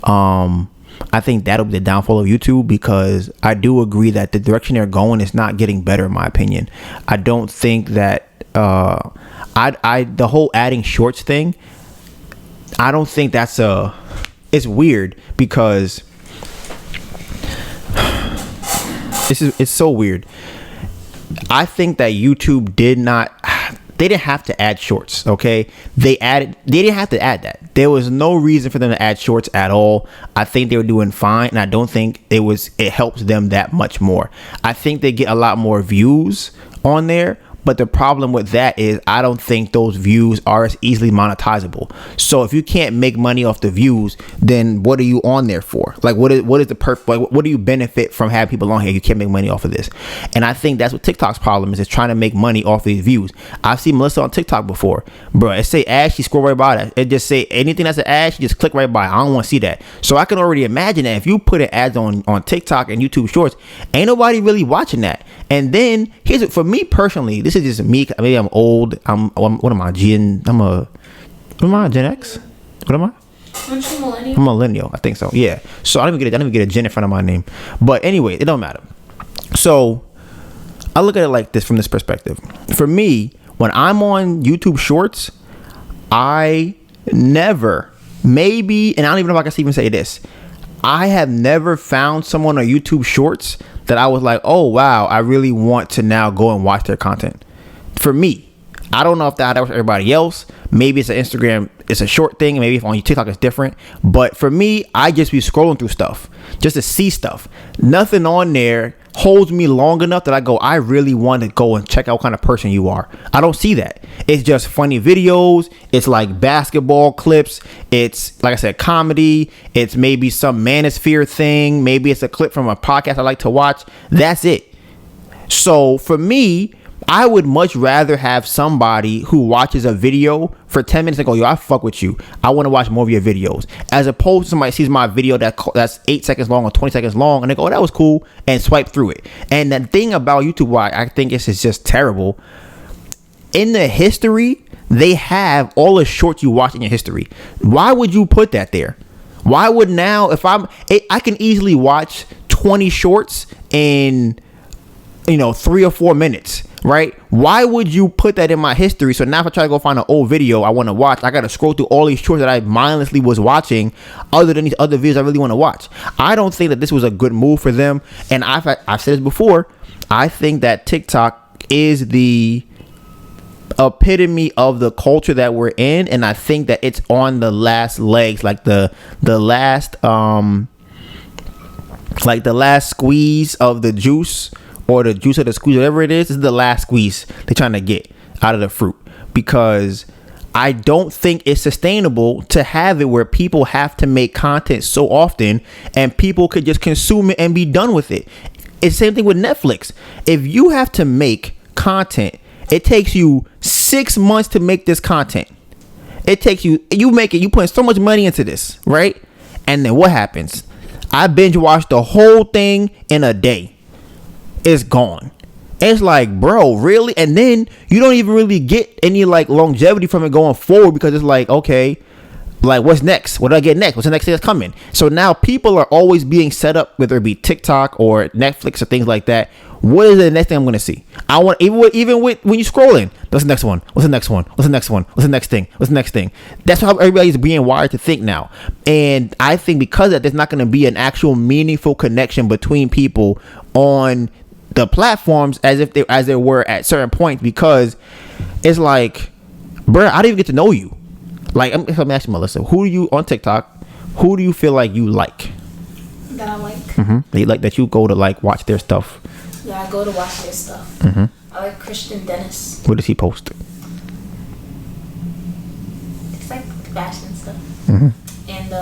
I think that'll be the downfall of YouTube, because I do agree that the direction they're going is not getting better, in my opinion. I don't think that the whole adding shorts thing, I don't think that's it's weird, because it's so weird. I think that YouTube they didn't have to add shorts. Okay, they didn't have to add that. There was no reason for them to add shorts at all. I think they were doing fine, and I don't think it helps them that much more. I think they get a lot more views on there, but the problem with that is I don't think those views are as easily monetizable. So if you can't make money off the views, then what are you on there for? Like, what is the like, what do you benefit from having people on here? You can't make money off of this. And I think that's what TikTok's problem is trying to make money off these views. I've seen Melissa on TikTok before, bro. It say ad, she scroll right by that. It just say anything that's an ad, she just click right by. I don't want to see that. So I can already imagine that if you put an ads on TikTok and YouTube Shorts, ain't nobody really watching that. And then here's it for me personally. This is just me. Maybe I'm old. What am I? Gen X? What am I? Aren't you millennial? I'm a millennial. I think so. Yeah. So I don't even get a Gen in front of my name. But anyway, it don't matter. So I look at it like this, from this perspective. For me, when I'm on YouTube Shorts, I never, maybe, and I don't even know if I can even say this, I have never found someone on YouTube Shorts that I was like, oh wow, I really want to now go and watch their content. For me, I don't know if that was everybody else. Maybe it's an Instagram, it's a short thing. Maybe if on your TikTok it's different. But for me, I just be scrolling through stuff just to see stuff. Nothing on there holds me long enough that I go, I really want to go and check out what kind of person you are. I don't see that. It's just funny videos. It's like basketball clips. It's, like I said, comedy. It's maybe some manosphere thing. Maybe it's a clip from a podcast I like to watch. That's it. So for me, I would much rather have somebody who watches a video for 10 minutes and go, yo, I fuck with you. I want to watch more of your videos. As opposed to somebody sees my video that's 8 seconds long or 20 seconds long and they go, oh, that was cool, and swipe through it. And the thing about YouTube, why I think this is just terrible, in the history, they have all the shorts you watch in your history. Why would you put that there? Why would now, I can easily watch 20 shorts in, 3 or 4 minutes. Right? Why would you put that in my history? So now if I try to go find an old video I want to watch, I got to scroll through all these shorts that I mindlessly was watching, other than these other videos I really want to watch. I don't think that this was a good move for them. And I've said this before. I think that TikTok is the epitome of the culture that we're in. And I think that it's on the last legs, like the last squeeze of the juice, or the juice of the squeeze, whatever it is the last squeeze they're trying to get out of the fruit. Because I don't think it's sustainable to have it where people have to make content so often and people could just consume it and be done with it. It's the same thing with Netflix. If you have to make content, it takes you 6 months to make this content. It takes you put so much money into this, right? And then what happens? I binge watched the whole thing in a day. It's gone. It's like, bro, really? And then you don't even really get any like longevity from it going forward, because it's like, okay, like what's next? What do I get next? What's the next thing that's coming? So now people are always being set up, whether it be TikTok or Netflix or things like that. What is the next thing I'm going to see? I want, even with when you scrolling, what's the next one? What's the next one? What's the next one? What's the next thing? What's the next thing? That's how everybody's being wired to think now. And I think because of that, there's not going to be an actual meaningful connection between people on the platforms as there were at certain points, because it's like, bro, I didn't even get to know you. Like, I'm asking Melissa, who do you on TikTok? Who do you feel like you like? That I like. Mm-hmm. They like that you go to like watch their stuff. Yeah, I go to watch their stuff. Mm-hmm. I like Christian Dennis. What does he post? It's like fashion stuff. Mm-hmm. And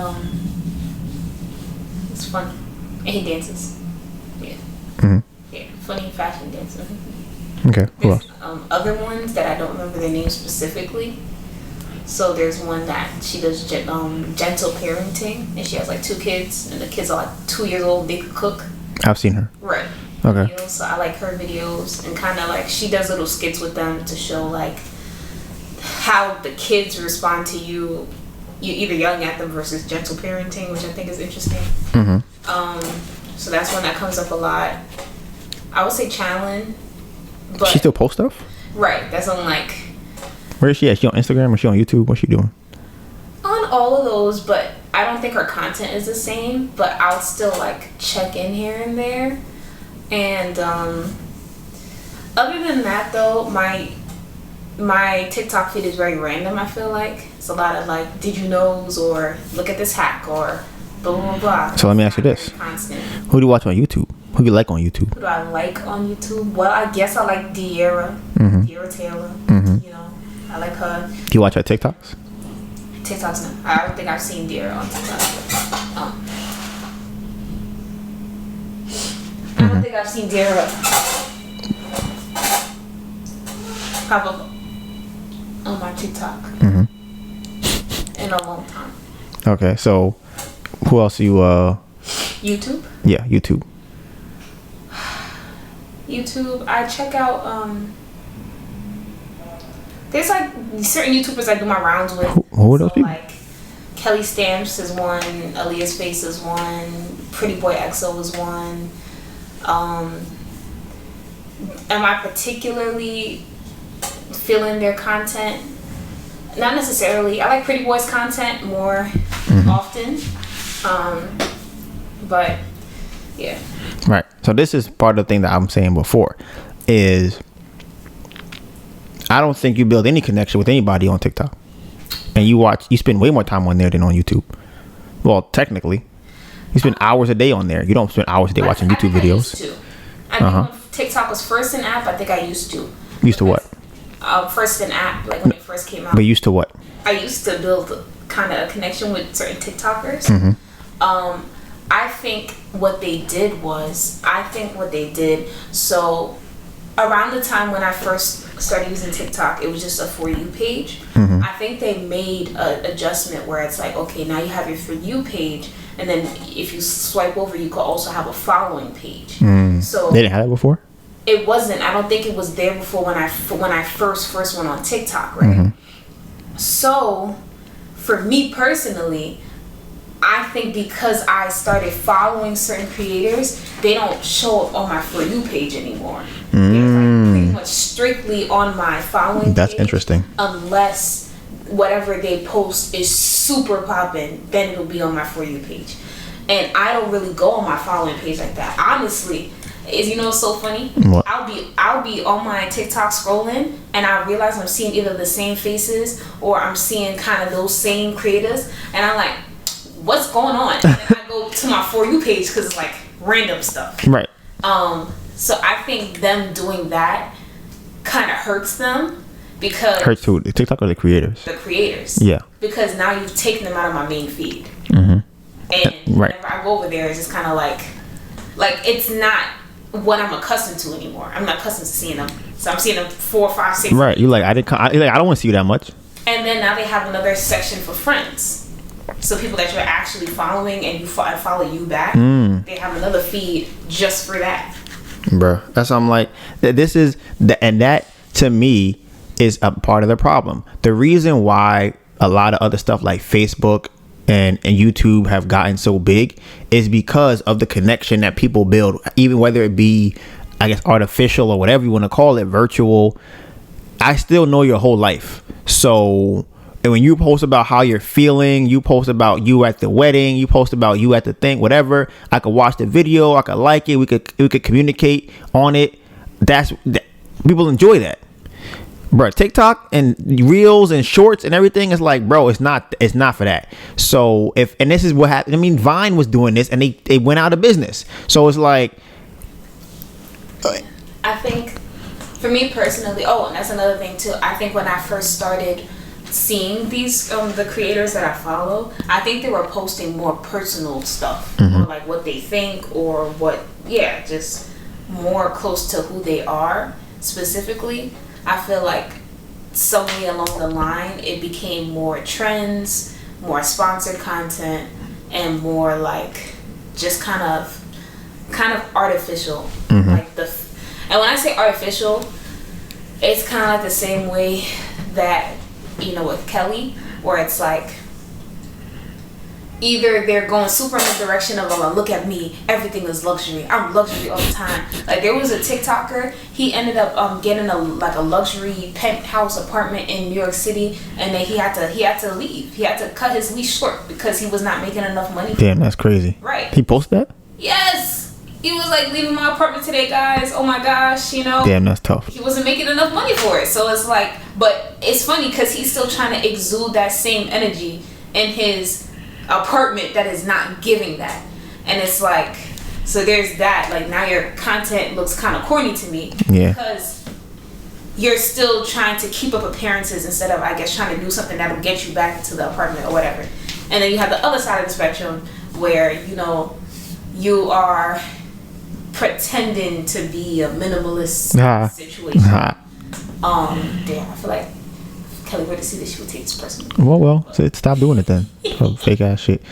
it's funny. And he dances. Yeah. Mm-hmm. Yeah, funny fashion dancer. Okay, who else? Other ones that I don't remember their names specifically. So there's one that she does gentle parenting, and she has like 2 kids, and the kids are like 2 years old. They could cook. I've seen her. Right. Okay. You know, so I like her videos, and kind of like she does little skits with them to show like how the kids respond to you. You either yelling at them versus gentle parenting, which I think is interesting. So that's one that comes up a lot. I would say Challen. But She still post stuff? Right. That's on like. Where is she at? She on Instagram or she on YouTube? What's she doing? On all of those, but I don't think her content is the same. But I'll still like check in here and there. And other than that, though, my TikTok feed is very random. I feel like it's a lot of like, did you knows, or look at this hack, or blah blah blah. So let me ask you this: constant. Who do you watch on YouTube? Who do you like on YouTube? Who do I like on YouTube? Well, I guess I like De'Ara Taylor. You know, I like her. Do you watch her TikToks? TikToks, no. I don't think I've seen De'Ara on TikTok. I don't think I've seen De'Ara pop up on my TikTok in a long time. Okay, so who else you YouTube? Yeah, YouTube. YouTube, I check out there's like certain YouTubers I do my rounds with. Who are those people? Like Kelly Stamps is one, Aaliyah's Face is one, Pretty Boy EXO is one. Am I particularly feeling their content? Not necessarily. I like Pretty Boy's content more often. But yeah. Right. So this is part of the thing that I'm saying before is I don't think you build any connection with anybody on TikTok. And you spend way more time on there than on YouTube. Well, technically. You spend hours a day on there. You don't spend hours a day watching YouTube videos. I think when TikTok was first an app, I think I used to. Used to what? First an app, like when it first came out. But used to what? I used to build kind of a connection with certain TikTokers. I think what they did, so around the time when I first started using TikTok, it was just a For You page. I think they made an adjustment where it's like, okay, now you have your For You page, and then if you swipe over, you could also have a following page. So they didn't have that before? It wasn't. I don't think it was there before when I first went on TikTok, right? So for me personally, I think because I started following certain creators, they don't show up on my For You page anymore. They're like pretty much strictly on my following page. That's interesting. Unless whatever they post is super popping, then it'll be on my For You page. And I don't really go on my following page like that. Honestly, what's so funny? What? I'll be on my TikTok scrolling, and I realize I'm seeing either the same faces or I'm seeing kind of those same creators, and I'm like, what's going on? And then I go to my For You page because it's like random stuff. Right. So I think them doing that kind of hurts them because hurts who? The TikTok or the creators? The creators. Yeah. Because now you've taken them out of my main feed. And whenever I go over there, it's just kind of like it's not what I'm accustomed to anymore. I'm not accustomed to seeing them, so I'm seeing them 4, 5, 6. Right. You like I don't want to see you that much. And then now they have another section for friends. So people that you're actually following and you follow you back, they have another feed just for that. Bruh, that's what I'm like. This is and that to me is a part of the problem. The reason why a lot of other stuff like Facebook and YouTube have gotten so big is because of the connection that people build, even whether it be, I guess, artificial or whatever you want to call it, virtual. I still know your whole life. So and when you post about how you're feeling, you post about you at the wedding, you post about you at the thing, whatever, I could watch the video, I could like it, we could communicate on it. People enjoy that. Bro, TikTok and Reels and Shorts and everything is like, bro, it's not for that. So and this is what happened. I mean, Vine was doing this and they went out of business. So it's like, I think for me personally, and that's another thing too. I think when I first started seeing these the creators that I follow, I think they were posting more personal stuff or like what they think or just more close to who they are specifically. I feel like somewhere along the line, it became more trends, more sponsored content, and more like just kind of artificial. Like and when I say artificial, it's kind of like the same way that, you know, with Kelly, where it's like either they're going super in the direction of, oh, look at me, everything is luxury, I'm luxury all the time. Like there was a TikToker, he ended up getting a luxury penthouse apartment in New York City, and then he had to leave. He had to cut his lease short because he was not making enough money. Damn, that's crazy. Right. He posted that? Yes. He was like, leaving my apartment today, guys. Oh my gosh, you know. Damn, that's tough. He wasn't making enough money for it. So it's like, but it's funny because he's still trying to exude that same energy in his apartment that is not giving that. And it's like, so there's that. Like now your content looks kind of corny to me. Yeah. Because you're still trying to keep up appearances instead of, I guess, trying to do something that'll get you back to the apartment or whatever. And then you have the other side of the spectrum where, you know, you are pretending to be a minimalist situation. Damn, I feel like Kelly were to see this, she would take this person. Well, so stop doing it then. Fake ass shit.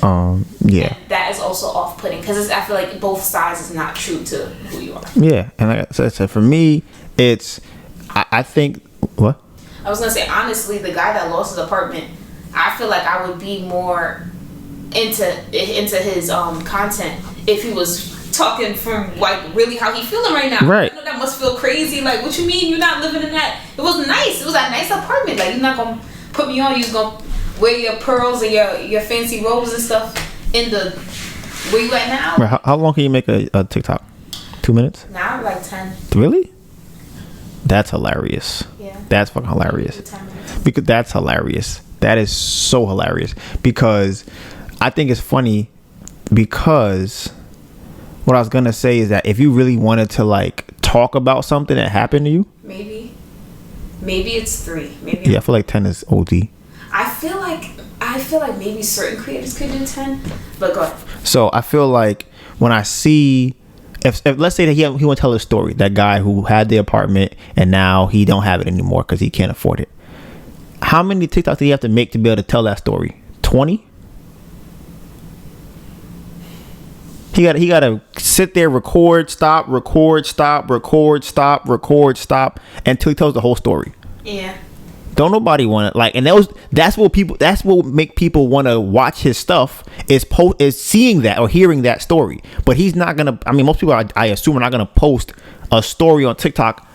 Yeah. And that is also off-putting because I feel like both sides is not true to who you are. Yeah, and like I said, for me, it's I think what? I was gonna say honestly, the guy that lost his apartment, I feel like I would be more into his content if he was talking from like really how he feeling right now. Right. I know that must feel crazy. Like, what you mean you're not living in that? It was nice. It was a nice apartment. Like, you're not gonna put me on. You're gonna wear your pearls and your fancy robes and stuff in the where you at now. Right, how long can you make a TikTok? 2 minutes? Now like 10. Really? That's hilarious. Yeah. That's fucking hilarious. 10 minutes. Because that's hilarious. That is so hilarious. Because I think it's funny because what I was gonna say is that if you really wanted to like talk about something that happened to you, maybe it's 3. Maybe I feel like 10 is OD. I feel like maybe certain creators could do 10, but go ahead. So I feel like when I see if let's say that he want to tell a story, that guy who had the apartment and now he don't have it anymore because he can't afford it. How many TikToks do you have to make to be able to tell that story? 20? He gotta sit there, record, stop, until he tells the whole story. Yeah. Don't nobody want to like, and that's what make people want to watch his stuff is seeing that or hearing that story. But he's not gonna. I mean, most people I assume are not gonna post a story on TikTok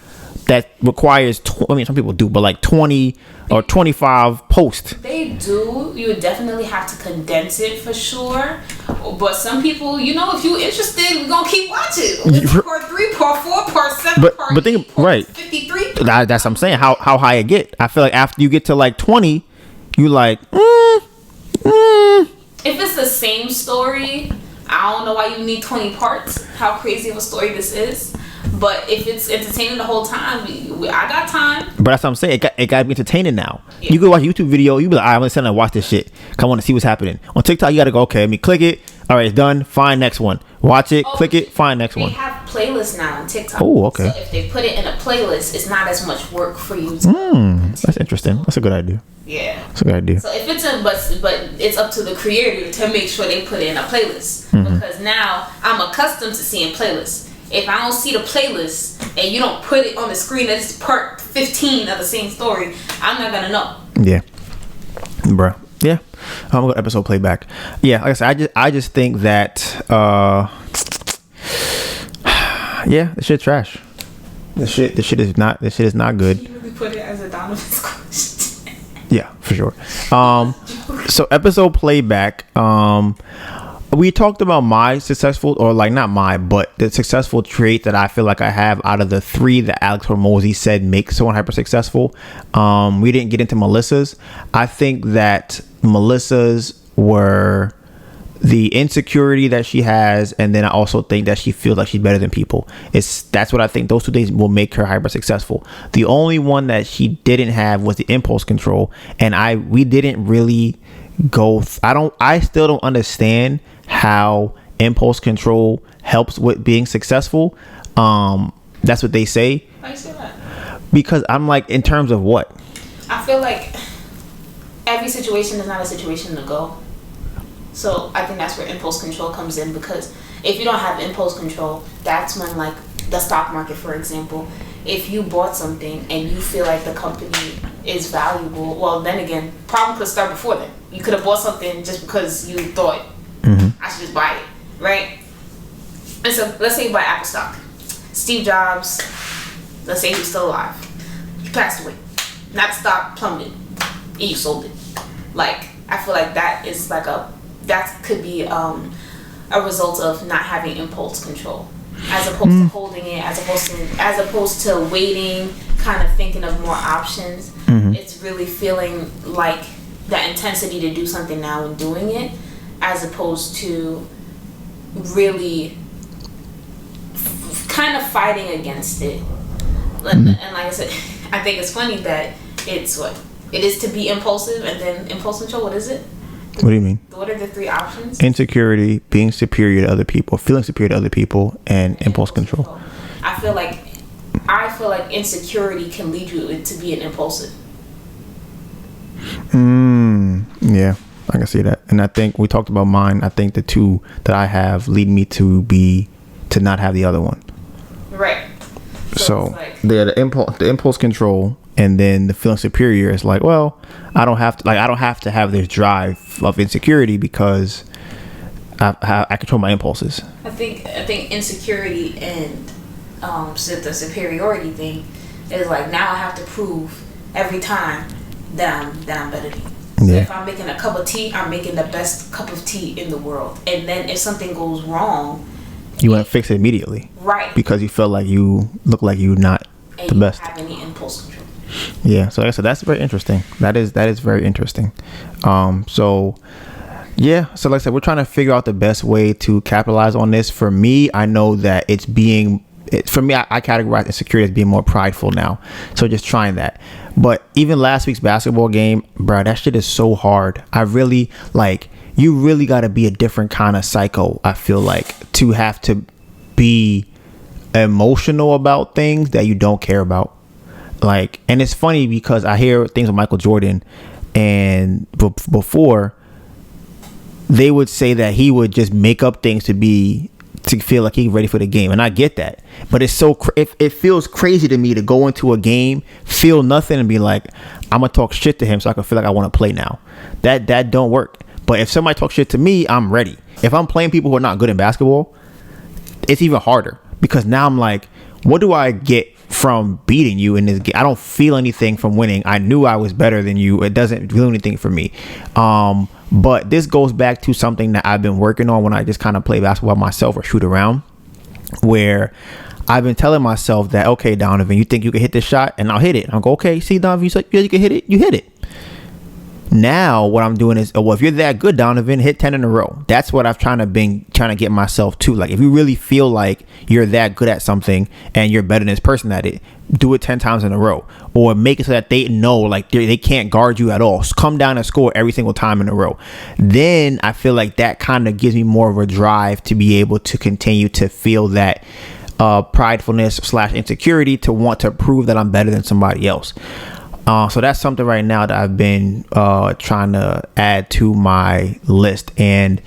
that requires. I mean, some people do, but like 20 or 25 posts. They do. You would definitely have to condense it for sure. But some people, you know, if you're interested, we're gonna keep watching. Part 3, part 4, part 7, part 8, part 53. That's what I'm saying. How high it get? I feel like after you get to like 20, you like. If it's the same story, I don't know why you need 20 parts. How crazy of a story this is. But if it's entertaining the whole time, I got time. But that's what I'm saying. It got to be entertaining now. Yeah. You go watch a YouTube video, you be like, all right, I'm going to sit down and watch this shit. I want to see what's happening. On TikTok, you got to go, okay, let me click it. All right, it's done. Fine, next one. Watch it, click it, fine, next one. They have playlists now on TikTok. Oh, okay. So if they put it in a playlist, it's not as much work for you to that's interesting. That's a good idea. Yeah. That's a good idea. So if it's but it's up to the creator to make sure they put it in a playlist. Because now I'm accustomed to seeing playlists. If I don't see the playlist and you don't put it on the screen that it's part 15 of the same story, I'm not gonna know. Yeah, bruh. Yeah, I'm gonna go episode playback. Yeah, like I said, I just think that yeah, this shit trash. This shit is not good. You really put it as a Donivans question. Yeah, for sure. So episode playback. We talked about my successful, or like not my, but the successful trait that I feel like I have out of the 3 that Alex Hormozy said make someone hyper successful. We didn't get into Melissa's. I think that Melissa's were the insecurity that she has, and then I also think that she feels like she's better than people. That's what I think. Those 2 things will make her hyper successful. The only one that she didn't have was the impulse control, and we didn't really go. I still don't understand how impulse control helps with being successful. That's what they say. Why you say that? Because I'm like, in terms of what? I feel like every situation is not a situation to go. So I think that's where impulse control comes in, because if you don't have impulse control, that's when, like, the stock market, for example, if you bought something and you feel like the company is valuable, well, then again, problem could start before then. You could have bought something just because you thought, I should just buy it, right? And so let's say you buy Apple stock. Steve Jobs, let's say he's still alive. He passed away. Not the stock plummeted. And you sold it. Like, I feel like that is like that could be a result of not having impulse control, as opposed to holding it, as opposed to waiting, kind of thinking of more options. It's really feeling like that intensity to do something now and doing it, as opposed to really kind of fighting against it. And like I said, I think it's funny that it's what it is to be impulsive, and then impulse control. What is it? What do you mean? What are the three options? Insecurity, being superior to other people, feeling superior to other people, and impulse control. I feel like insecurity can lead you to be an impulsive. Yeah, I can see that. And I think we talked about mine. I think the two that I have lead me to not have the other one. Right. So like, the impulse control, and then the feeling superior is like, well, I don't have to have this drive of insecurity because I control my impulses. I think insecurity and the superiority thing is like, now I have to prove every time that I'm better than you. So if I'm making a cup of tea, I'm making the best cup of tea in the world. And then if something goes wrong, you want to fix it immediately, right? Because you feel like you look like you're not the best. Have any impulse control? Yeah. So like I said, that's very interesting. That is very interesting. So like I said, we're trying to figure out the best way to capitalize on this. For me, I know that I categorize insecurity as being more prideful now. So just trying that. But even last week's basketball game, bro, that shit is so hard. I really you really got to be a different kind of psycho, I feel like, to have to be emotional about things that you don't care about. Like, and it's funny because I hear things with Michael Jordan, and before they would say that he would just make up things to feel like he's ready for the game. And I get that, but it's so it feels crazy to me to go into a game, feel nothing, and be like, I'm gonna talk shit to him so I can feel like I want to play now. That don't work. But if somebody talks shit to me, I'm ready. If I'm playing people who are not good in basketball, it's even harder, because now I'm like, what do I get from beating you in this game? I don't feel anything from winning. I knew I was better than you. It doesn't do anything for me. But this goes back to something that I've been working on when I just kind of play basketball myself or shoot around, where I've been telling myself that, okay, Donovan, you think you can hit this shot? And I'll hit it. I'll go, okay, see, Donovan, you said you can hit it. You hit it. Now what I'm doing is, well, if you're that good, Donovan, hit 10 in a row. That's what I've trying to get myself to. Like, if you really feel like you're that good at something and you're better than this person at it, do it 10 times in a row, or make it so that they know, like, they can't guard you at all. So come down and score every single time in a row. Then I feel like that kind of gives me more of a drive to be able to continue to feel that pridefulness / insecurity, to want to prove that I'm better than somebody else. So that's something right now that I've been trying to add to my list. And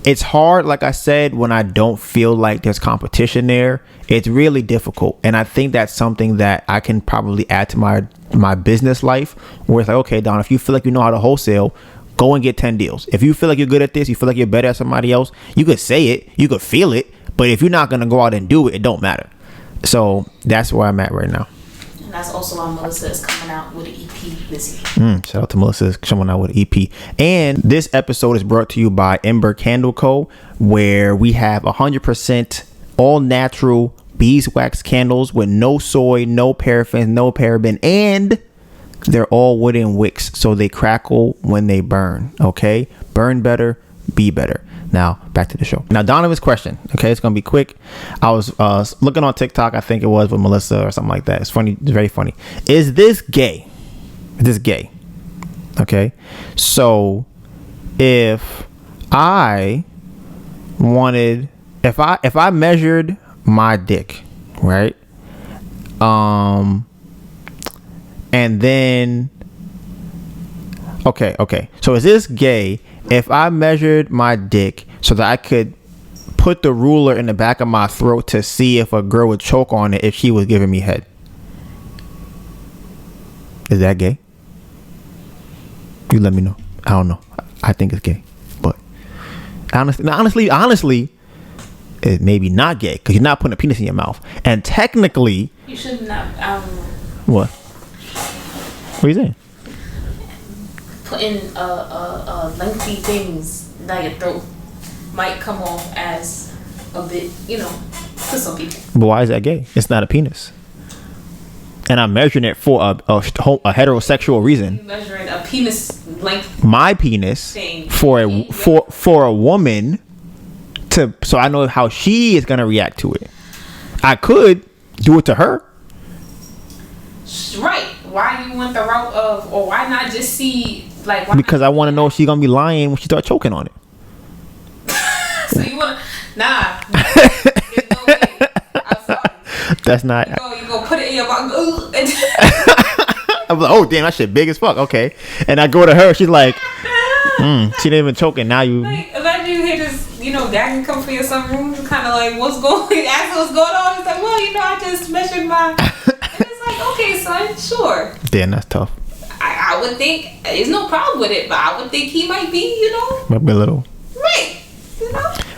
it's hard, like I said, when I don't feel like there's competition there. It's really difficult. And I think that's something that I can probably add to my business life, where it's like, okay, Don, if you feel like you know how to wholesale, go and get 10 deals. If you feel like you're good at this, you feel like you're better at somebody else, you could say it, you could feel it. But if you're not going to go out and do it, it don't matter. So that's where I'm at right now. That's also why Melissa is coming out with an EP this year. Shout out to Melissa coming out with an EP. And this episode is brought to you by Ember Candle Co., where we have 100% all natural beeswax candles with no soy, no paraffin, no paraben, and they're all wooden wicks, so they crackle when they burn. Okay, burn better, be better. Now back to the show. Now, Donivans Question. Okay, it's gonna be quick. I was looking on TikTok, I think it was, with Melissa or something like that. It's funny. It's very funny. Is this gay? Is this gay? Okay, so if I measured my dick, right, and then okay. So is this gay if I measured my dick so that I could put the ruler in the back of my throat to see if a girl would choke on it if she was giving me head? Is that gay? You let me know. I don't know. I think it's gay, but honestly, it may be not gay because you're not putting a penis in your mouth, and technically, you should not. What? What are you saying? Putting lengthy things down your throat might come off as a bit, to some people. But why is that gay? It's not a penis. And I'm measuring it for a heterosexual reason. You're measuring a penis length. My penis thing. for a woman so I know how she is gonna react to it. I could do it to her. Right. Why you want the route of, or why not just see because I want to know if she's gonna be lying when she start choking on it. So you want nah. There's no way. I'm sorry. That's not. You go put it in your mouth. I'm like, oh damn, that shit big as fuck. Okay, and I go to her. She's like, she didn't even choke, and now you. Imagine you hear this, dad can come for you in some room, kind of like what's going on. It's like, well, I just measured my. And it's like, okay, son, sure. Damn, that's tough. I would think there's no problem with it, but I would think he might be, Might be a little. Right.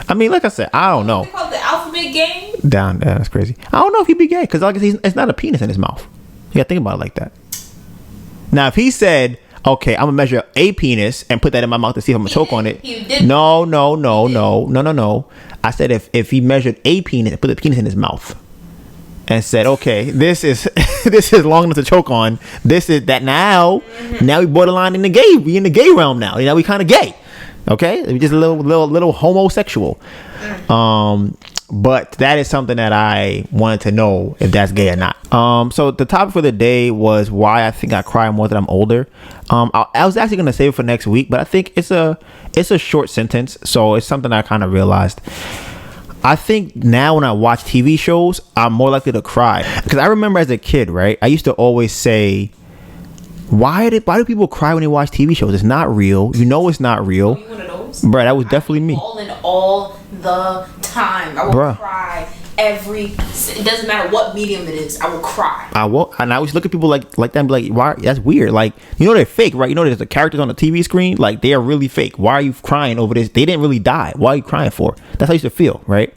I mean, like I said, I don't know. They call it the alphabet game. Down, that's crazy. I don't know if he'd be gay because it's not a penis in his mouth. You gotta think about it like that. Now, if he said, "Okay, I'm gonna measure a penis and put that in my mouth to see if I'm gonna choke on it," no. I said if he measured a penis and put the penis in his mouth and said, "Okay, this is long enough to choke on. This is that now. Now we borderline in the gay. We in the gay realm now. We kind of gay." Okay, we just a little homosexual. But that is something that I wanted to know if that's gay or not. So the topic for the day was why I think I cry more that I'm older. I was actually gonna save it for next week, but I think it's a short sentence, so it's something I kind of realized. I think now when I watch TV shows, I'm more likely to cry because I remember as a kid, right? I used to always say, why do people cry when they watch TV shows? It's not real. It's not real. Are you one of those? Bruh, that was definitely me. Bawling all the time. I will cry it doesn't matter what medium it is. I will cry. I will, and I always look at people like that and be like, why? That's weird. Like, they're fake, right? There's the characters on the TV screen, like they are really fake. Why are you crying over this? They didn't really die. Why are you crying for? That's how I used to feel, right?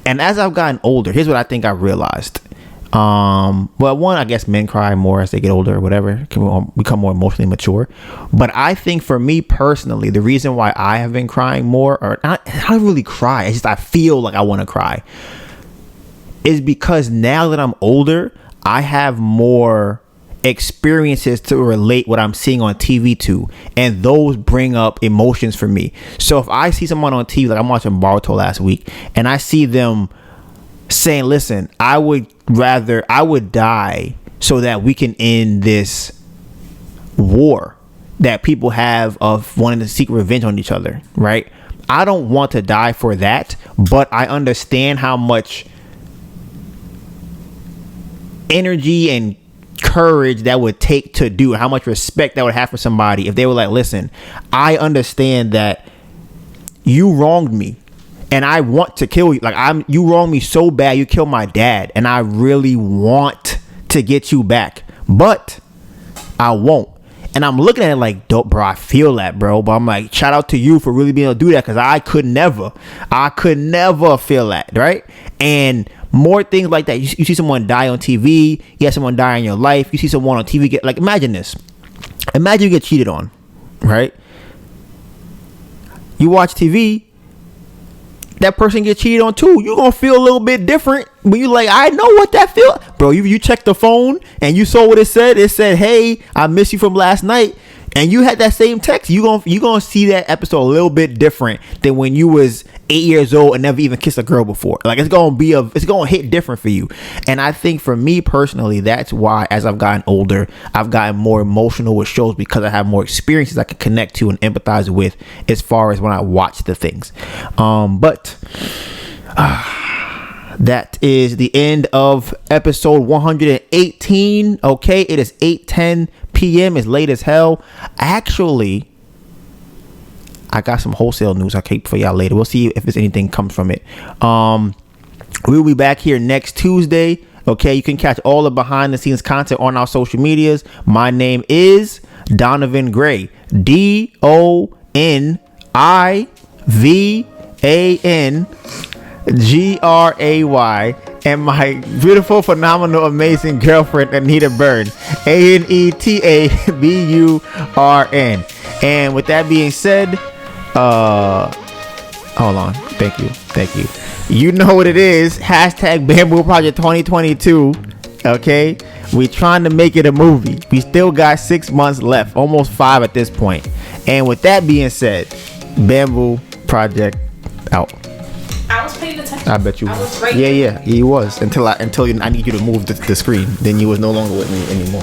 And as I've gotten older, here's what I think I realized. Well, one, I guess men cry more as they get older or whatever, can become more emotionally mature. But I think for me personally, the reason why I have been crying more, or I don't really cry, it's just I feel like I want to cry, is because now that I'm older, I have more experiences to relate what I'm seeing on TV to, and those bring up emotions for me. So if I see someone on TV, like I'm watching Boruto last week, and I see them saying, listen, I would die so that we can end this war that people have of wanting to seek revenge on each other, right? I don't want to die for that, but I understand how much energy and courage that would take to do, how much respect that would have for somebody if they were like, listen, I understand that you wronged me and I want to kill you. Like, you wronged me so bad, you killed my dad, and I really want to get you back, but I won't. And I'm looking at it like, dope, bro, I feel that, bro. But I'm like, shout out to you for really being able to do that, because I could never feel that, right? And more things like that. You see someone die on TV. You have someone die in your life. You see someone on TV get, like, imagine this. Imagine you get cheated on, right? You watch TV. That person get cheated on too. You're gonna feel a little bit different, but you like, I know what that feel, bro. You checked the phone and you saw what it said. It said, hey, I miss you from last night, and you had that same text. You gonna see that episode a little bit different than when you was 8 years old and never even kissed a girl before. Like, it's gonna hit different for you. And I think for me personally, that's why as I've gotten older, I've gotten more emotional with shows, because I have more experiences I can connect to and empathize with as far as when I watch the things. But that is the end of episode 118. Okay, it is 8:10 p.m. It's late as hell. Actually, I got some wholesale news I'll keep for y'all later. We'll see if there's anything comes from it. We'll be back here next Tuesday. Okay, you can catch all the behind the scenes content on our social medias. My name is Donovan Gray. DONIVANGRAY. And my beautiful, phenomenal, amazing girlfriend, Anita Byrne. ANETABURN. And with that being said, hold on. Thank you. You know what it is. Hashtag Bamboo Project 2022. Okay, we trying to make it a movie. We still got 6 months left, almost 5 at this point. And with that being said, Bamboo Project out. I was paying attention. I bet you I was. was right Yeah, he was. Until I need you to move the screen. Then you was no longer with me anymore.